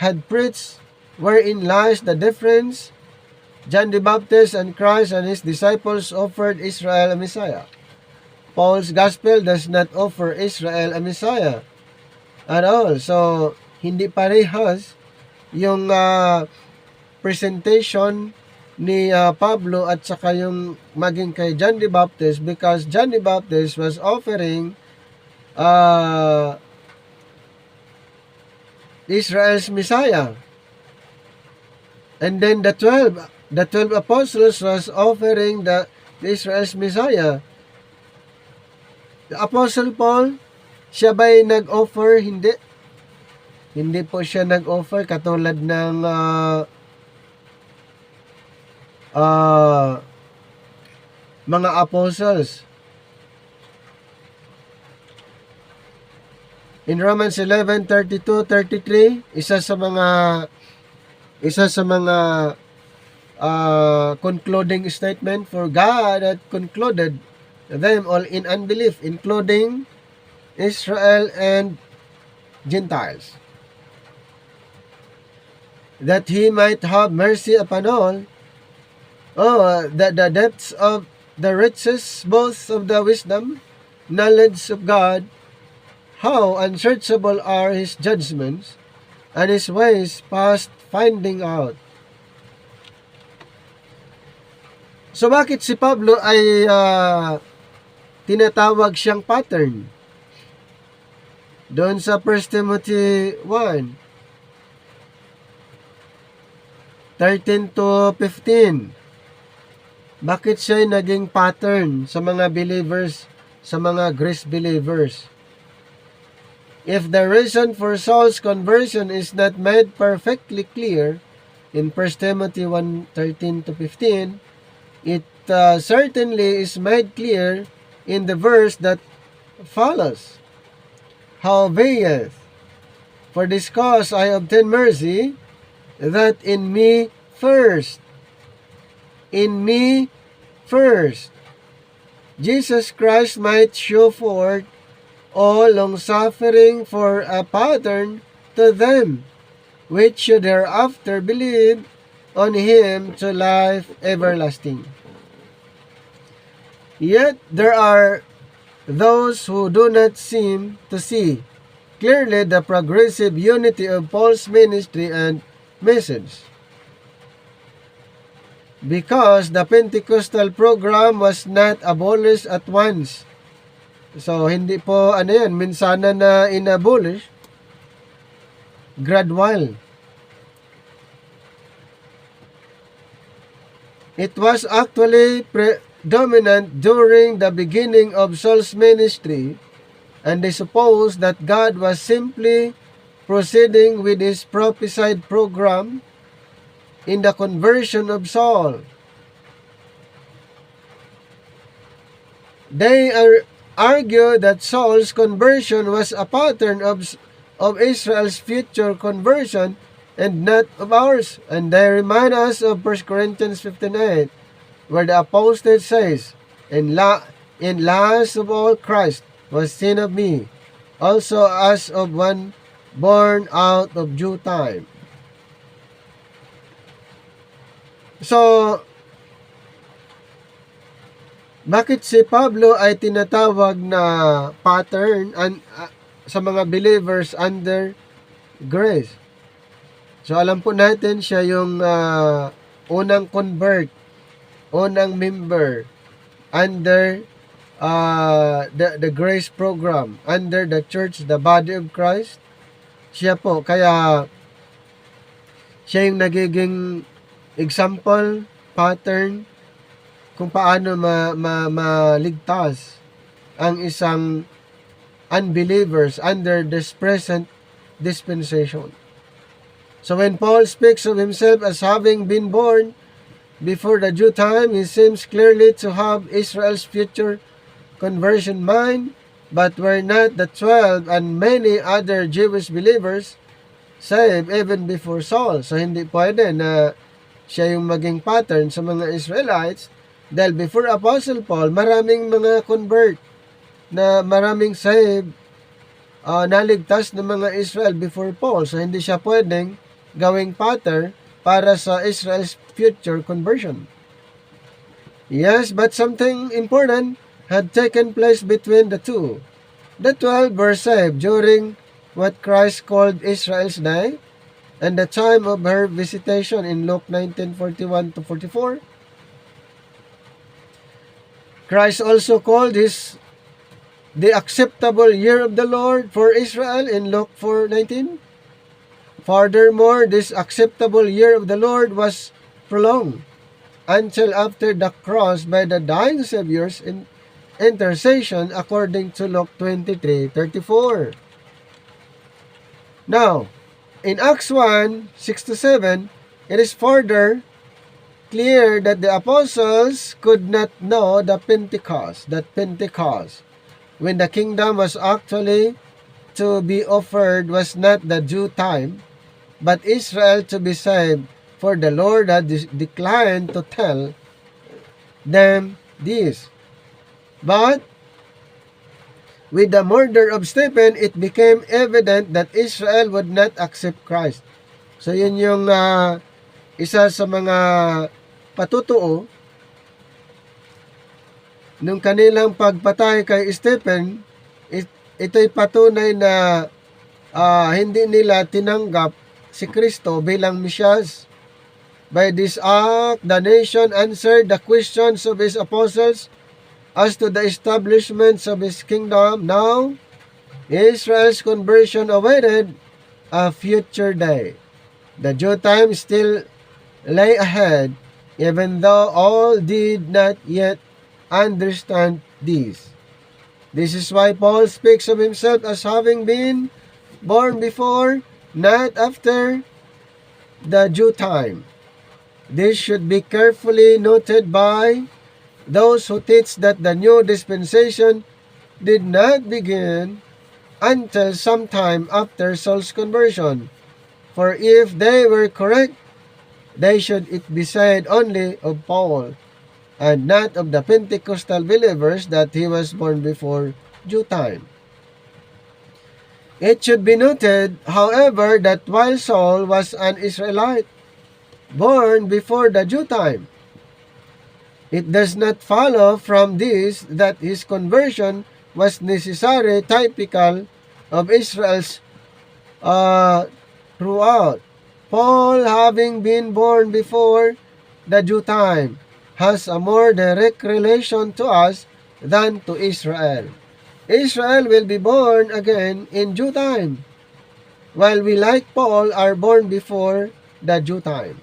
had preached? Wherein lies the difference? John the Baptist and Christ and his disciples offered Israel a Messiah. Paul's gospel does not offer Israel a Messiah at all. So, hindi parehas yung presentation ni Pablo at saka yung maging kay John the Baptist, because John the Baptist was offering Israel's Messiah. And then the 12 apostles was offering the Israel's Messiah. The Apostle Paul, siya ba'y nag-offer? Hindi. Hindi po siya nag-offer katulad ng mga apostles. In Romans 11:32-33, isa sa mga concluding statement, for God had concluded them all in unbelief, including Israel and Gentiles, that he might have mercy upon all. The depths of the riches, both of the wisdom, knowledge of God, how unsearchable are his judgments, and his ways past finding out. So bakit si Pablo ay tinatawag siyang pattern? Doon sa 1 Timothy 1:13-15. Bakit siya naging pattern sa mga believers, sa mga Greek believers? If the reason for Saul's conversion is not made perfectly clear in 1 Timothy 1:13-15, it certainly is made clear in the verse that follows. Howbeit, for this cause I obtain mercy, that in me first, Jesus Christ might show forth all long-suffering for a pattern to them which should thereafter believe on him to life everlasting. Yet there are those who do not seem to see clearly the progressive unity of Paul's ministry and message, because the Pentecostal program was not abolished at once. So, hindi po, minsana na inabolish, gradual. It was actually predominant during the beginning of Saul's ministry, and they suppose that God was simply proceeding with his prophesied program in the conversion of Saul. They argue that Saul's conversion was a pattern of Israel's future conversion and not of ours. And they remind us of 1 Corinthians 15:8, where the apostle says, in last of all Christ was seen of me, also as of one born out of due time. So, bakit si Pablo ay tinatawag na pattern sa mga believers under grace? So alam po natin siya yung unang convert, unang member under the grace program, under the church, the body of Christ. Siya po, kaya siya yung nagiging example, pattern, kung paano maligtas ang isang unbelievers under this present dispensation. So when Paul speaks of himself as having been born before the due time, he seems clearly to have Israel's future conversion mind, but were not the 12 and many other Jewish believers saved even before Saul. So hindi pwede na siya yung maging pattern sa mga Israelites, dahil before Apostle Paul, maraming mga convert na maraming saved, naligtas ng mga Israel before Paul. So hindi siya pwedeng gawing pattern para sa Israel's future conversion. Yes, but something important had taken place between the two. The 12 were saved during what Christ called Israel's day and the time of her visitation in Luke 19:41 to 44. Christ also called the acceptable year of the Lord for Israel in Luke 4:19. Furthermore, this acceptable year of the Lord was prolonged until after the cross by the dying Savior's intercession according to Luke 23:34. Now, in Acts 1:6-7, it is further clear that the apostles could not know that Pentecost, when the kingdom was actually to be offered, was not the due time, but Israel to be saved, for the Lord had declined to tell them this. But with the murder of Stephen, it became evident that Israel would not accept Christ. So yun yung isa sa mga patutuo nung kanilang pagpatay kay Stephen. Ito'y patunay na hindi nila tinanggap si Kristo bilang Mesiyas. By this act, the nation answered the questions of his apostles as to the establishment of his kingdom. Now, Israel's conversion awaited a future day. The due time still lay ahead, even though all did not yet understand this. This is why Paul speaks of himself as having been born before, not after the due time. This should be carefully noted by those who teach that the new dispensation did not begin until sometime after Saul's conversion. For if they were correct, they should it be said only of Paul, and not of the Pentecostal believers that he was born before due time. It should be noted, however, that while Saul was an Israelite, born before the due time, it does not follow from this that his conversion was necessary typical of Israel's throughout. Paul, having been born before the due time, has a more direct relation to us than to Israel. Israel will be born again in due time, while we, like Paul, are born before the due time.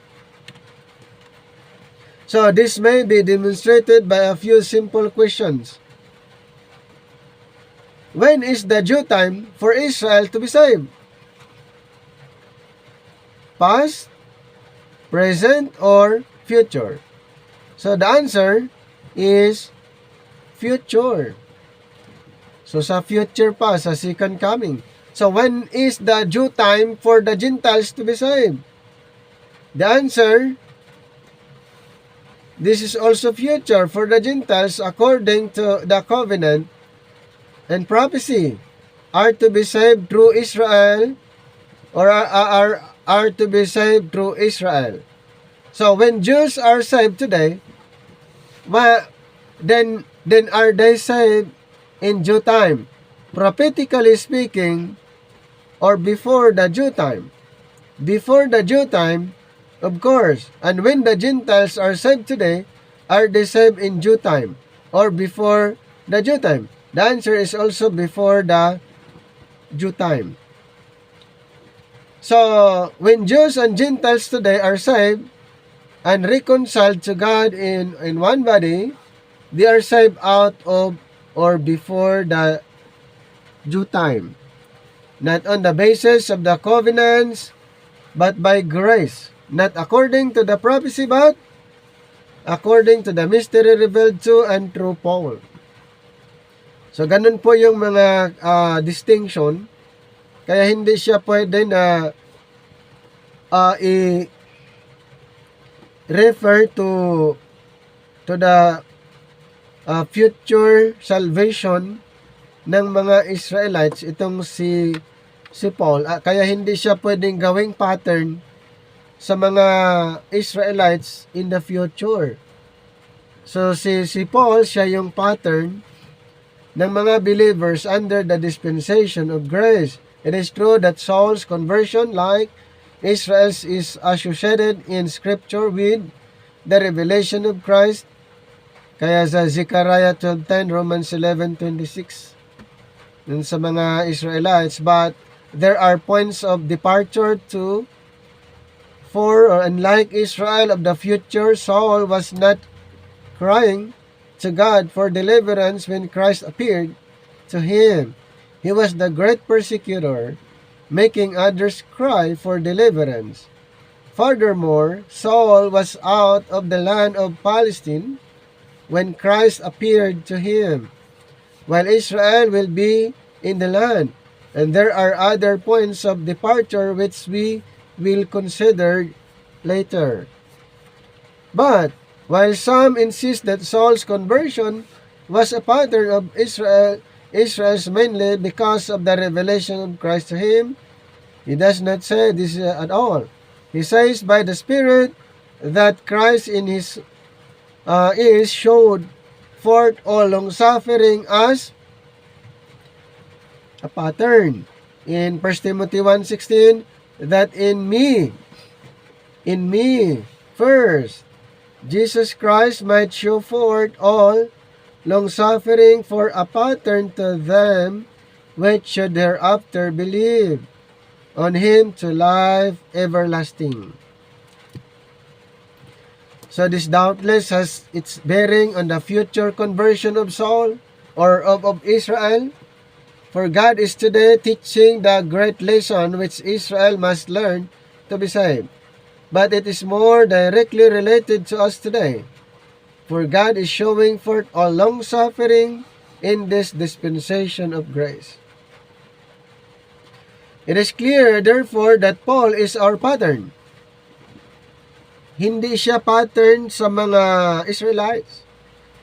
So this may be demonstrated by a few simple questions. When is the due time for Israel to be saved? Past, present, or future? So the answer is future. So sa future pa, sa second coming. So when is the due time for the Gentiles to be saved? The answer, this is also future for the Gentiles according to the covenant and prophecy, are to be saved through Israel, or are to be saved through Israel. So when Jews are saved today, then are they saved in due time, prophetically speaking, or before the due time? before the due time, of course. And when the Gentiles are saved today, are they saved in due time or before the due time? The answer is also before the due time. So, when Jews and Gentiles today are saved and reconciled to God in one body, they are saved out of or before the due time. Not on the basis of the covenants, but by grace. Not according to the prophecy, but according to the mystery revealed to and through Paul. So, ganun po yung mga distinction. Kaya hindi siya pwede na i-refer to the future salvation ng mga Israelites, itong si Paul. Kaya hindi siya pwedeng gawing pattern sa mga Israelites in the future. So si Paul, siya yung pattern ng mga believers under the dispensation of grace. It is true that Saul's conversion, like Israel's, is associated in Scripture with the revelation of Christ. Kaya sa Zechariah 12:10, Romans 11:26, dun sa mga Israelites. But there are points of departure too. For unlike Israel of the future, Saul was not crying to God for deliverance when Christ appeared to him. He was the great persecutor, making others cry for deliverance. Furthermore, Saul was out of the land of Palestine when Christ appeared to him, while Israel will be in the land. And there are other points of departure which we will consider later. But while some insist that Saul's conversion was a pattern of Israel's mainly because of the revelation of Christ to him, he does not say this at all. He says by the Spirit that Christ in his ears showed forth all long-suffering as a pattern. In 1 Timothy 1:16, that in me first, Jesus Christ might show forth all long-suffering for a pattern to them which should thereafter believe on him to life everlasting. So this doubtless has its bearing on the future conversion of Saul or of Israel. For God is today teaching the great lesson which Israel must learn to be saved. But it is more directly related to us today. For God is showing forth all long-suffering in this dispensation of grace. It is clear, therefore, that Paul is our pattern. Hindi siya pattern sa mga Israelites.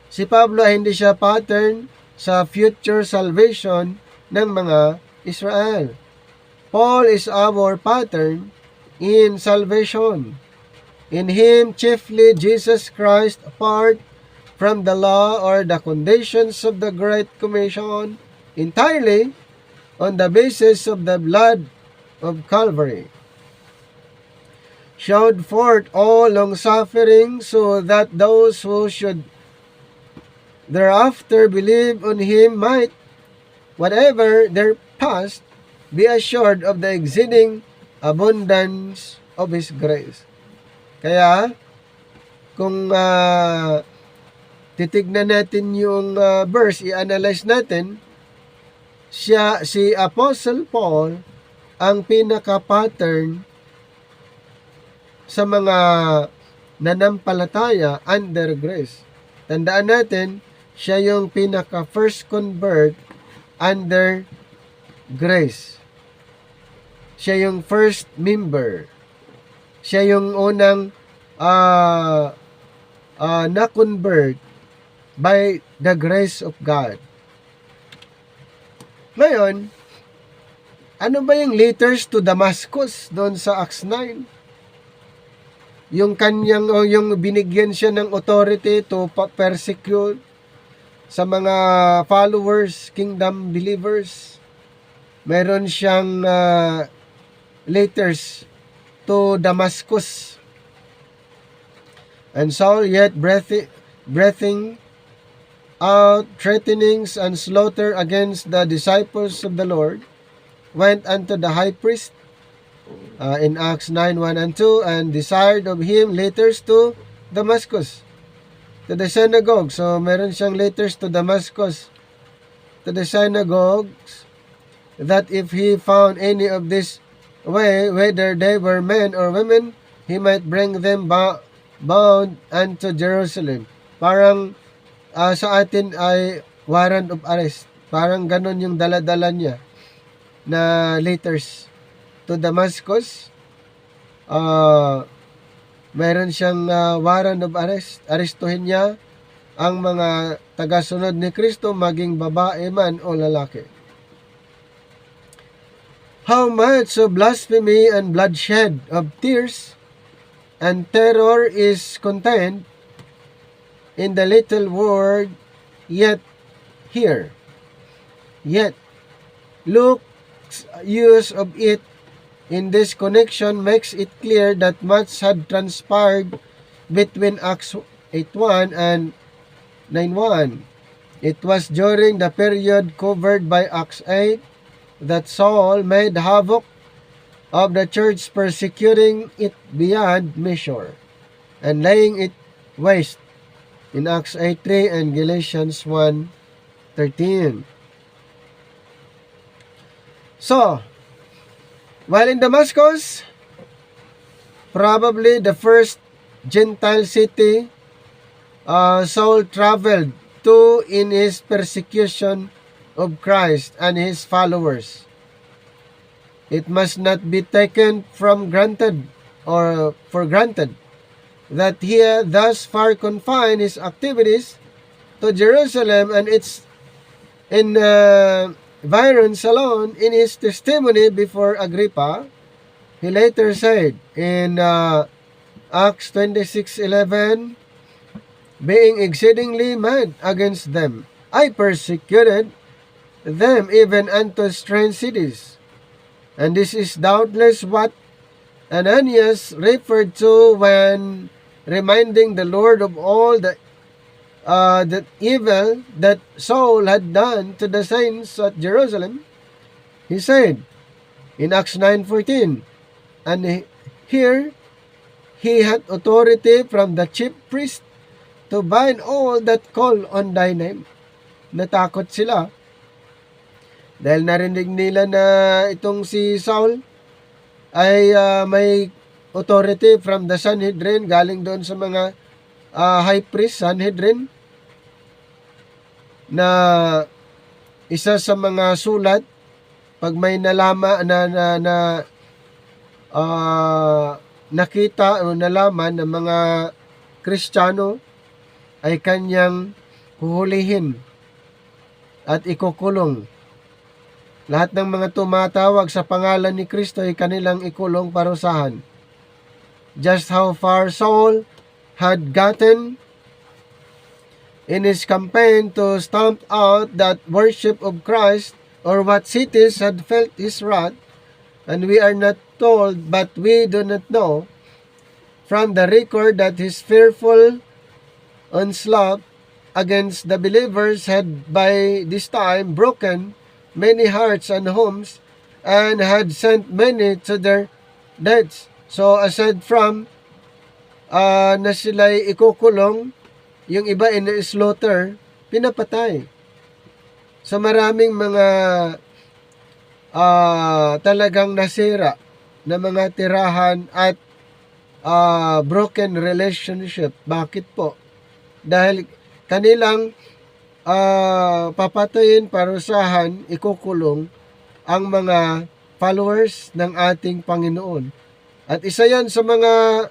Si Pablo ay hindi siya pattern sa future salvation ng mga Israel. Paul is our pattern in salvation. In him, chiefly Jesus Christ, apart from the law or the conditions of the Great Commission, entirely on the basis of the blood of Calvary, showed forth all long-suffering so that those who should thereafter believe on him might, whatever their past, be assured of the exceeding abundance of his grace. Kaya, kung titignan natin yung verse, i-analyze natin, si Apostle Paul ang pinaka-pattern sa mga nanampalataya under grace. Tandaan natin, siya yung pinaka-first convert under grace. Siya yung first member. Siya yung unang na-convert by the grace of God. Ngayon, ano ba yung letters to Damascus doon sa Acts 9? Yung kanyang, yung binigyan siya ng authority to persecute sa mga followers, kingdom believers. Meron siyang letters to Damascus. And Saul, yet breathing out threatenings and slaughter against the disciples of the Lord, went unto the high priest in Acts 9:1 and 2, and desired of him letters to Damascus, to the synagogue. So meron siyang letters to Damascus, to the synagogues, that if he found any of this way, whether they were men or women, he might bring them bound unto Jerusalem. Parang sa atin ay warrant of arrest. Parang ganon yung dala-dala niya na letters to Damascus. Meron siyang warrant of arrest. Arestuhin niya ang mga tagasunod ni Kristo, maging babae man o lalaki. How much of blasphemy and bloodshed, of tears and terror is contained in the little word, yet here. Yet, Luke's use of it in this connection makes it clear that much had transpired between Acts 8:1 and 9:1. It was during the period covered by Acts 8 that Saul made havoc of the church, persecuting it beyond measure and laying it waste in Acts 8:3 and Galatians 1:13. So, while in Damascus, probably the first Gentile city Saul traveled to in his persecution of Christ and his followers, it must not be taken for granted that he thus far confined his activities to Jerusalem and its environs alone. In his testimony before Agrippa, he later said in Acts 26:11, being exceedingly mad against them, I persecuted them even unto strange cities. And this is doubtless what Ananias referred to when reminding the Lord of all the evil that Saul had done to the saints at Jerusalem. He said in Acts 9:14, and here he had authority from the chief priest to bind all that call on thy name. Natakot sila dahil narinig nila na itong si Saul ay may authority from the Sanhedrin, galing doon sa mga high priest Sanhedrin, na isa sa mga sulat pag may nalaman na nakita o nalaman ng mga Kristiyano ay kanyang huhulihin at ikukulong. Lahat ng mga tumatawag sa pangalan ni Kristo ay kanilang ikulong, parusahan. Just how far Saul had gotten in his campaign to stamp out that worship of Christ, or what cities had felt his wrath, and we are not told, but we do not know from the record that his fearful onslaught against the believers had by this time broken many hearts and homes, and had sent many to their deaths. So aside from na sila'y ikukulong, yung iba in-slaughter, pinapatay. So maraming mga talagang nasira na mga tirahan at broken relationship. Bakit po? Dahil kanilang papatayin, parusahan, ikukulong ang mga followers ng ating Panginoon. At isa yan sa mga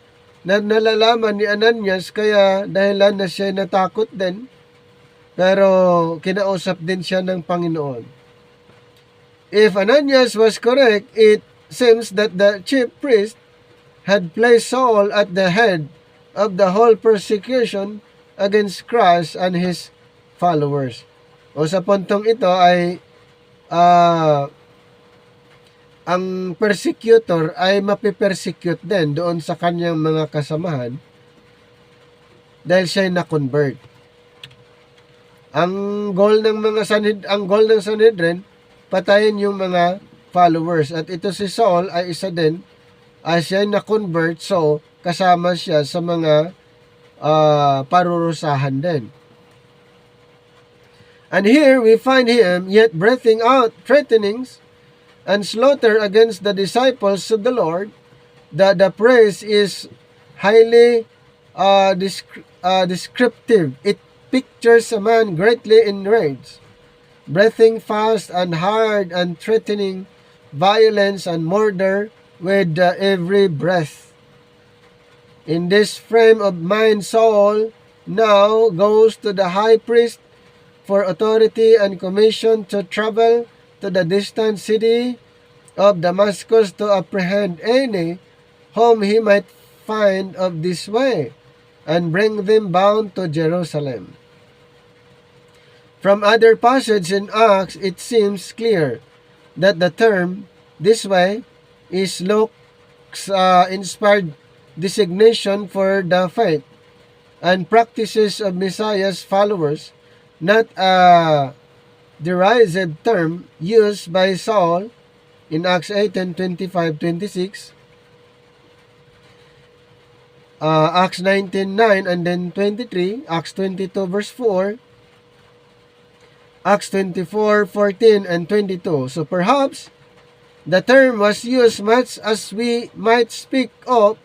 nalalaman ni Ananias, kaya dahilan na siya natakot din, pero kinausap din siya ng Panginoon. If Ananias was correct, it seems that the chief priest had placed Saul at the head of the whole persecution against Christ and his followers. O sa puntong ito ay ang persecutor ay mapipersecute din doon sa kanyang mga kasamahan dahil siya'y na-convert. Ang goal ng Sanhedrin, patayin yung mga followers. At ito si Saul ay isa din, siya'y na-convert, so kasama siya sa mga parurusahan din. And here we find him yet breathing out threatenings and slaughter against the disciples of the Lord. The praise is highly descriptive. It pictures a man greatly enraged, breathing fast and hard and threatening violence and murder with every breath. In this frame of mind, Saul now goes to the high priest for authority and commission to travel to the distant city of Damascus to apprehend any whom he might find of this way and bring them bound to Jerusalem. From other passages in Acts, it seems clear that the term this way is Luke's inspired designation for the faith and practices of Messiah's followers, not a derisive term used by Saul in Acts 18:25-26, Acts 19:9 and then 23, Acts 22 verse 4, Acts 24:14 and 22. So perhaps the term was used much as we might speak of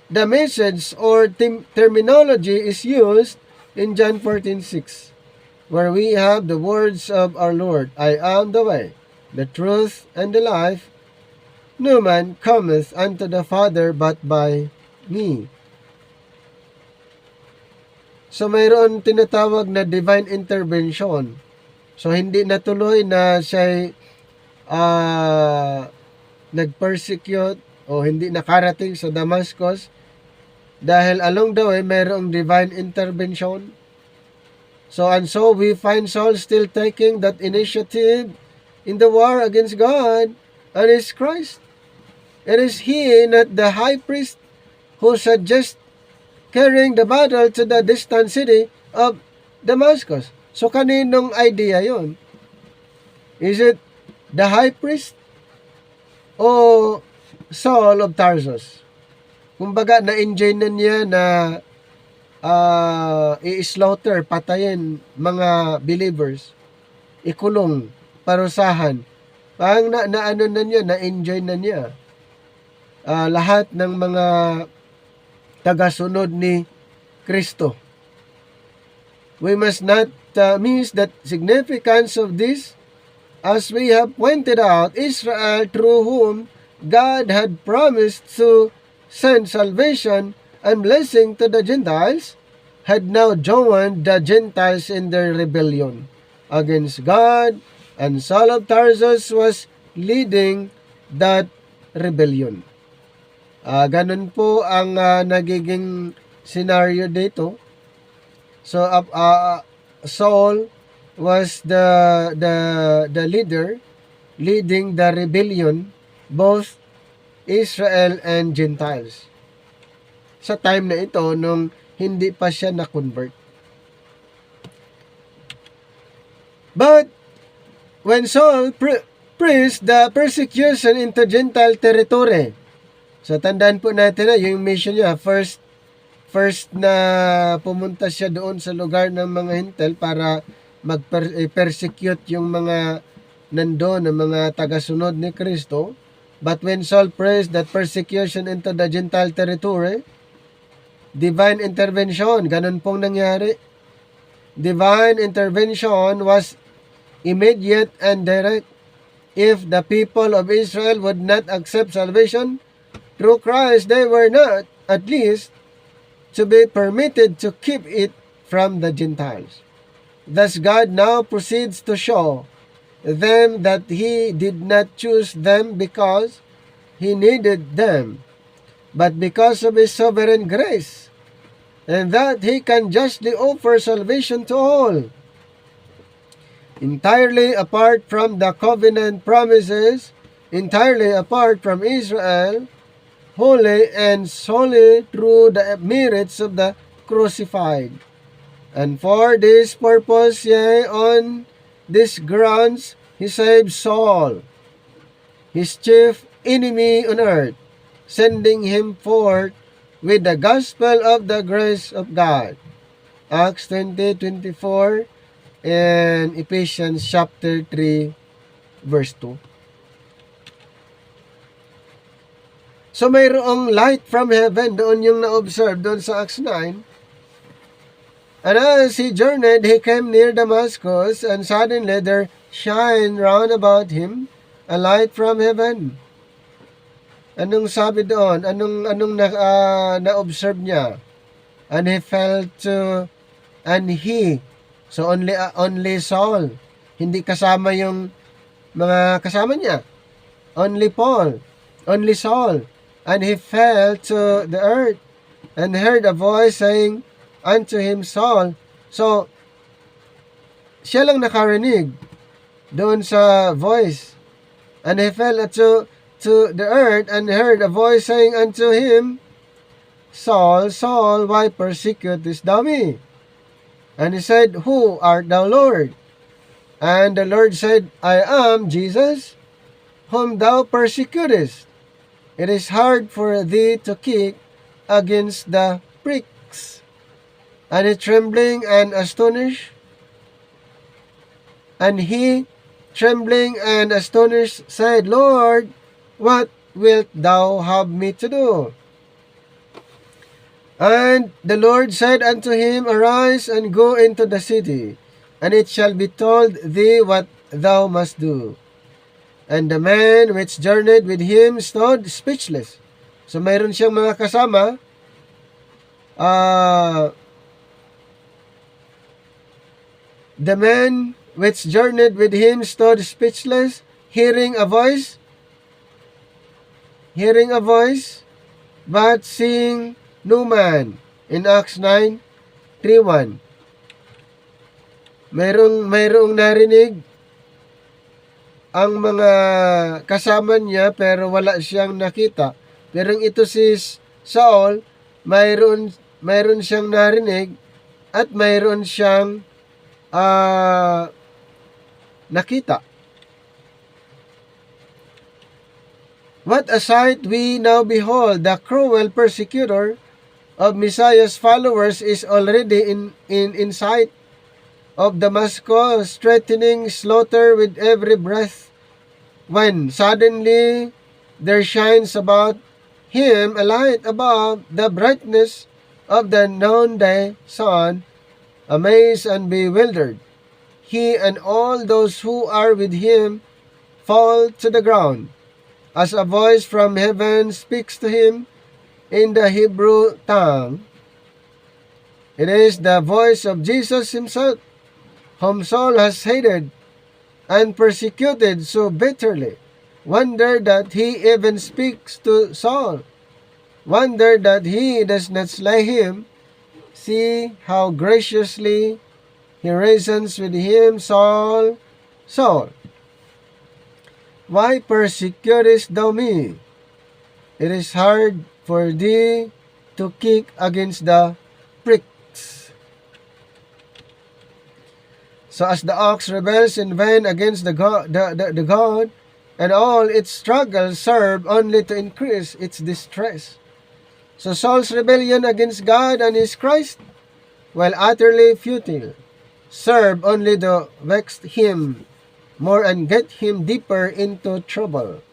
the message or terminology is used in John 14:6. Where we have the words of our Lord, I am the way, the truth, and the life. No man cometh unto the Father but by me. So mayroon tinatawag na divine intervention. So hindi natuloy na siya'y nag-persecute o hindi nakarating sa Damascus dahil along the way mayroong divine intervention. So we find Saul still taking that initiative in the war against God and His Christ. It is he, not the high priest, who suggests carrying the battle to the distant city of Damascus. So kaninong idea yon? Is it the high priest o Saul of Tarsus? Kumbaga na-enjoy na niya na i-slaughter, patayin mga believers, ikulong, parusahan. Parang na-ano na niya, na-enjoy na niya. Lahat ng mga tagasunod ni Kristo. We must not miss the significance of this. As we have pointed out, Israel, through whom God had promised to send salvation and blessing to the Gentiles, had now joined the Gentiles in their rebellion against God, and Saul of Tarsus was leading that rebellion. Ganun po ang nagiging scenario dito. So Saul was the leader leading the rebellion, both Israel and Gentiles. Sa time na ito, nung hindi pa siya na-convert. But when Saul preached the persecution into Gentile territory, so tandaan po natin na yung mission niya, first na pumunta siya doon sa lugar ng mga Hintil para mag-persecute yung mga nandoon, ng mga tagasunod ni Kristo. But when Saul preached that persecution into the Gentile territory, divine intervention, ganun pong nangyari. Divine intervention was immediate and direct. If the people of Israel would not accept salvation through Christ, they were not, at least, to be permitted to keep it from the Gentiles. Thus God now proceeds to show them that He did not choose them because He needed them, but because of His sovereign grace, and that He can justly offer salvation to all, entirely apart from the covenant promises entirely apart from Israel, wholly and solely through the merits of the crucified. And for this purpose, yea, on these grounds, he saved Saul, his chief enemy on earth, sending him forth with the gospel of the grace of God. Acts 20:24 and Ephesians chapter 3 verse 2. So mayroong light from heaven, doon yung na-observe doon sa Acts 9. And as he journeyed, he came near Damascus, and suddenly there shined round about him a light from heaven. Anong sabi doon? Anong na-observe niya? And he fell to, so only Saul. Hindi kasama yung mga kasama niya. Only Paul. Only Saul. And he fell to the earth and heard a voice saying unto him, Saul. So, siya lang nakarinig doon sa voice. And he fell to the earth and heard a voice saying unto him, Saul, Saul, why persecutest thou me? And he said, Who art thou, Lord? And the Lord said, I am Jesus, whom thou persecutest. It is hard for thee to kick against the pricks. And he trembling and astonished, said, Lord, what wilt thou have me to do? And the Lord said unto him, Arise and go into the city, and it shall be told thee what thou must do. And the man which journeyed with him stood speechless. So mayroon siyang mga kasama. The man which journeyed with him stood speechless, hearing a voice, but seeing no man. In Acts 9:31. Mayroong narinig ang mga kasama niya pero wala siyang nakita. Pero ito si Saul, mayroon siyang narinig at mayroon siyang nakita. What a sight we now behold! The cruel persecutor of Messiah's followers is already in sight of Damascus, threatening slaughter with every breath, when suddenly there shines about him a light above the brightness of the noonday sun. Amazed and bewildered, he and all those who are with him fall to the ground, as a voice from heaven speaks to him in the Hebrew tongue. It is the voice of Jesus himself, whom Saul has hated and persecuted so bitterly. Wonder that he even speaks to Saul. Wonder that he does not slay him. See how graciously he reasons with him, Saul, Saul, why persecutest thou me? It is hard for thee to kick against the pricks. So as the ox rebels in vain against the God, and all its struggles serve only to increase its distress. So Saul's rebellion against God and his Christ, while utterly futile, serve only to vex him more and get him deeper into trouble.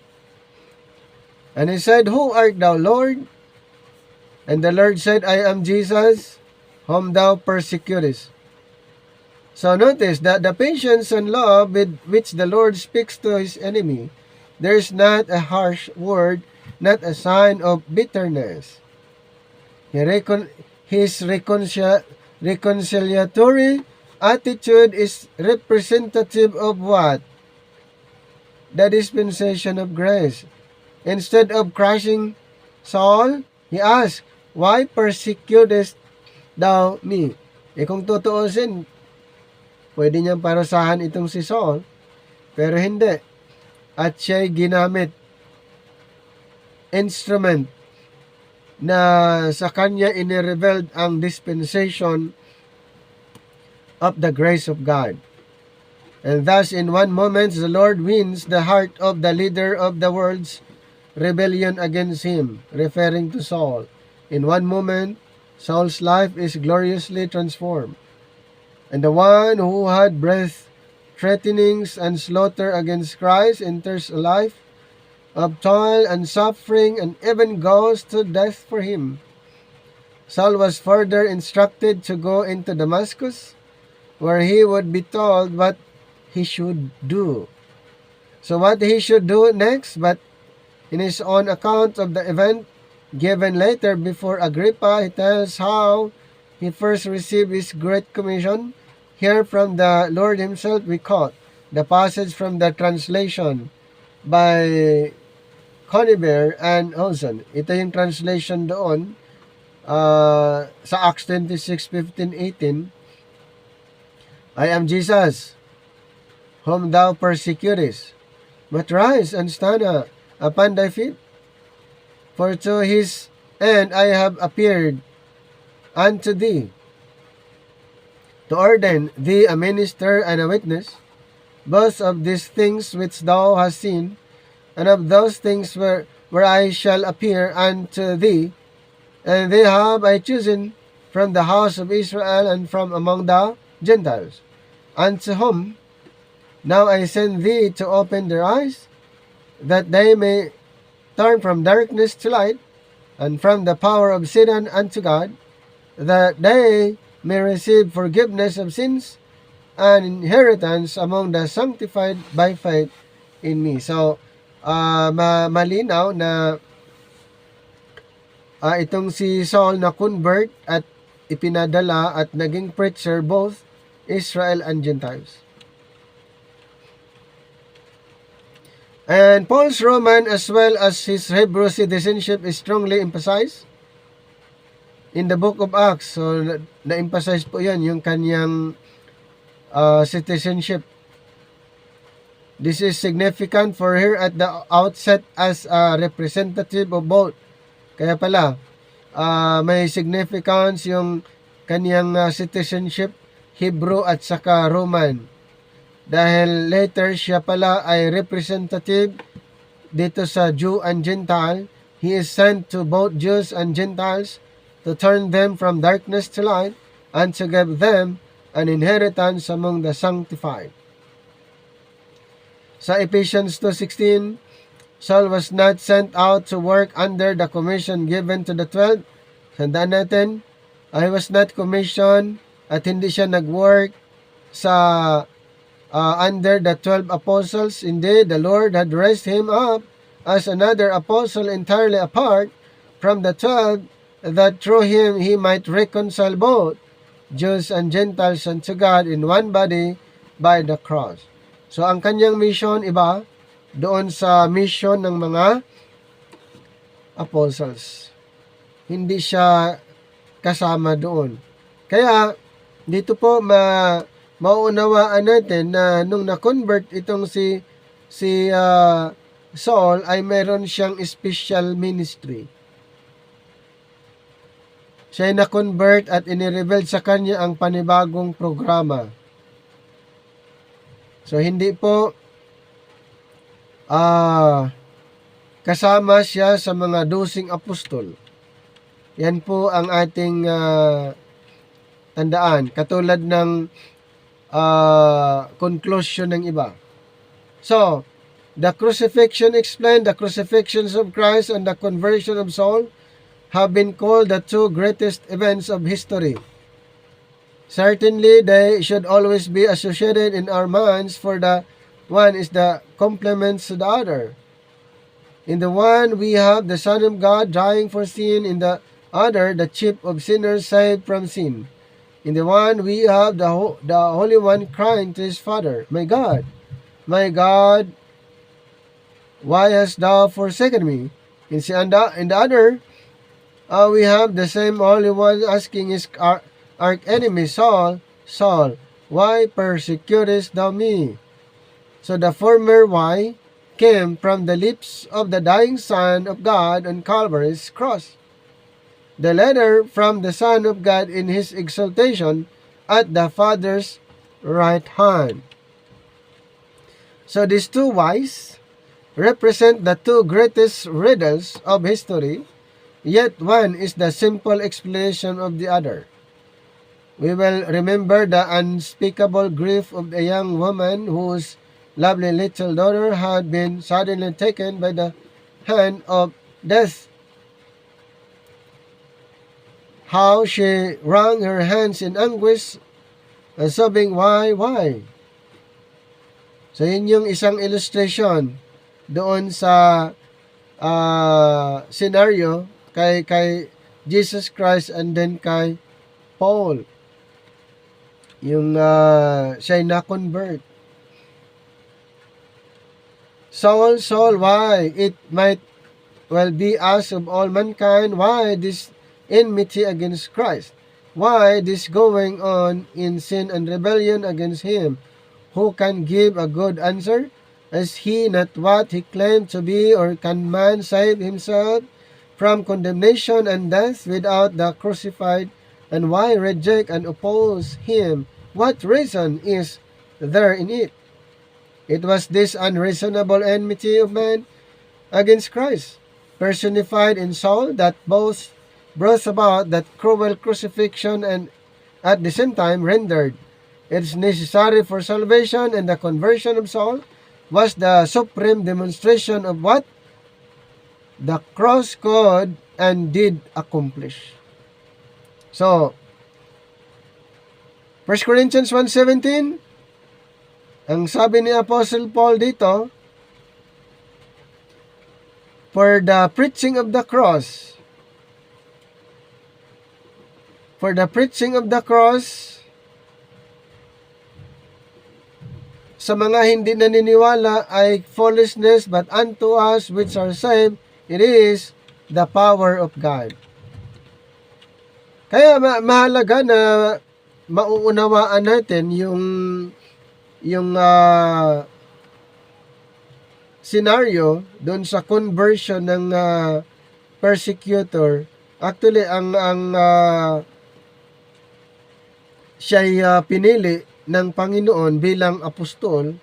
And he said, Who art thou, Lord? And the Lord said, I am Jesus, whom thou persecutest. So notice that the patience and love with which the Lord speaks to his enemy, there is not a harsh word, not a sign of bitterness. His reconciliatory attitude is representative of what? The dispensation of grace. Instead of crushing Saul, he asked, Why persecutest thou me? Kung tutuusin, pwede niyang parusahan itong si Saul, pero hindi. at siya'y ginamit, instrument na sa kanya inirevealed ang dispensation of the grace of God. And thus, in one moment, the Lord wins the heart of the leader of the world's rebellion against Him, referring to Saul. In one moment, Saul's life is gloriously transformed. And the one who had breath, threatenings, and slaughter against Christ enters a life of toil and suffering and even goes to death for Him. Saul was further instructed to go into Damascus, where he would be told what he should do. So what he should do next, but in his own account of the event given later before Agrippa, he tells how he first received his great commission. Here from the Lord Himself we quote the passage from the translation by Coniber and Olson. Ito yung translation doon sa Acts 26:15-18. I am Jesus, whom thou persecutest. But rise and stand upon thy feet, for to his end I have appeared unto thee, to ordain thee a minister and a witness, both of these things which thou hast seen, and of those things where I shall appear unto thee. And they have I chosen from the house of Israel and from among the Gentiles, unto whom now I send thee to open their eyes, that they may turn from darkness to light, and from the power of Satan unto God, that they may receive forgiveness of sins and inheritance among the sanctified by faith in me. So, malinaw na itong si Saul na convert at ipinadala at naging preacher both Israel and Gentiles. And Paul's Roman as well as his Hebrew citizenship is strongly emphasized in the book of Acts. So, na-emphasize po yan, yung kanyang citizenship. This is significant for her at the outset as a representative of both. Kaya pala, may significance yung kanyang citizenship, Hebrew at saka Roman. Dahil later siya pala ay representative dito sa Jew and Gentile. He is sent to both Jews and Gentiles to turn them from darkness to light and to give them an inheritance among the sanctified. Sa Ephesians 2:16, Saul was not sent out to work under the commission given to the 12. Tandaan natin, I was not commissioned at hindi siya nag-work sa under the 12 apostles. Indeed, the Lord had raised him up as another apostle entirely apart from the 12, that through him he might reconcile both Jews and Gentiles unto God in one body by the cross. So, ang kanyang mission iba doon sa mission ng mga apostles. Hindi siya kasama doon. Kaya, dito po maunawaan natin na nung na-convert itong si Saul ay meron siyang special ministry. Siya ay na-convert at inireveal sa kanya ang panibagong programa. So, hindi po kasama siya sa mga 12 apostol. Yan po ang ating tandaan. Katulad ng conclusion ng iba. So, the crucifixion explained, the crucifixions of Christ and the conversion of Saul have been called the two greatest events of history. Certainly, they should always be associated in our minds, for the one is the complements to the other. In the one, we have the Son of God dying for sin. In the other, the chief of sinners saved from sin. In the one, we have the Holy One crying to his Father, my God, why hast thou forsaken me? In the other, we have the same Holy One asking his arch-enemy, Saul, Saul, why persecutest thou me? So the former why came from the lips of the dying Son of God on Calvary's cross. The letter from the Son of God in his exaltation at the Father's right hand. So these two whys represent the two greatest riddles of history, yet one is the simple explanation of the other. We will remember the unspeakable grief of a young woman whose lovely little daughter had been suddenly taken by the hand of death. How she wrung her hands in anguish, sobbing, "Why, why?" So yun yung isang illustration doon sa scenario kay Jesus Christ and then kay Paul. Yung siya'y na-convert. Saul, Saul, why? It might well be asked of all mankind, why this enmity against Christ? Why this going on in sin and rebellion against him? Who can give a good answer? Is he not what he claimed to be, or can man save himself from condemnation and death without the crucified? And why reject and oppose him? What reason is there in it? It was this unreasonable enmity of man against Christ, personified in Saul, that both brought about that cruel crucifixion and at the same time rendered it necessary for salvation, and the conversion of Saul was the supreme demonstration of what the cross could and did accomplish. So, 1 Corinthians 1:17, ang sabi ni Apostle Paul dito, for the preaching of the cross, sa mga hindi naniniwala ay foolishness, but unto us which are saved, it is the power of God. Kaya mahalaga na mauunawaan natin yung scenario doon sa conversion ng persecutor. Actually, ang siya'y pinili ng Panginoon bilang apostol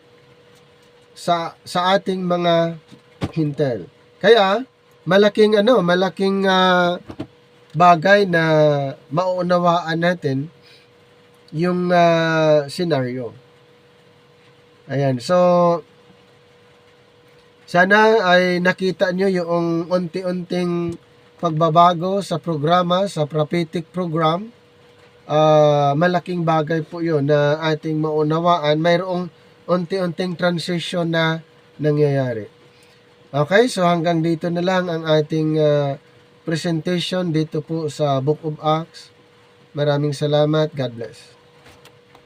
sa ating mga hintel. Kaya malaking bagay na mauunawaan natin yung scenario. Ayan, so sana ay nakita nyo yung unti-unting pagbabago sa programa, sa prophetic program. Malaking bagay po yun na ating maunawaan. Mayroong unti-unting transition na nangyayari. Okay, so hanggang dito na lang ang ating presentation dito po sa Book of Acts. Maraming salamat. God bless.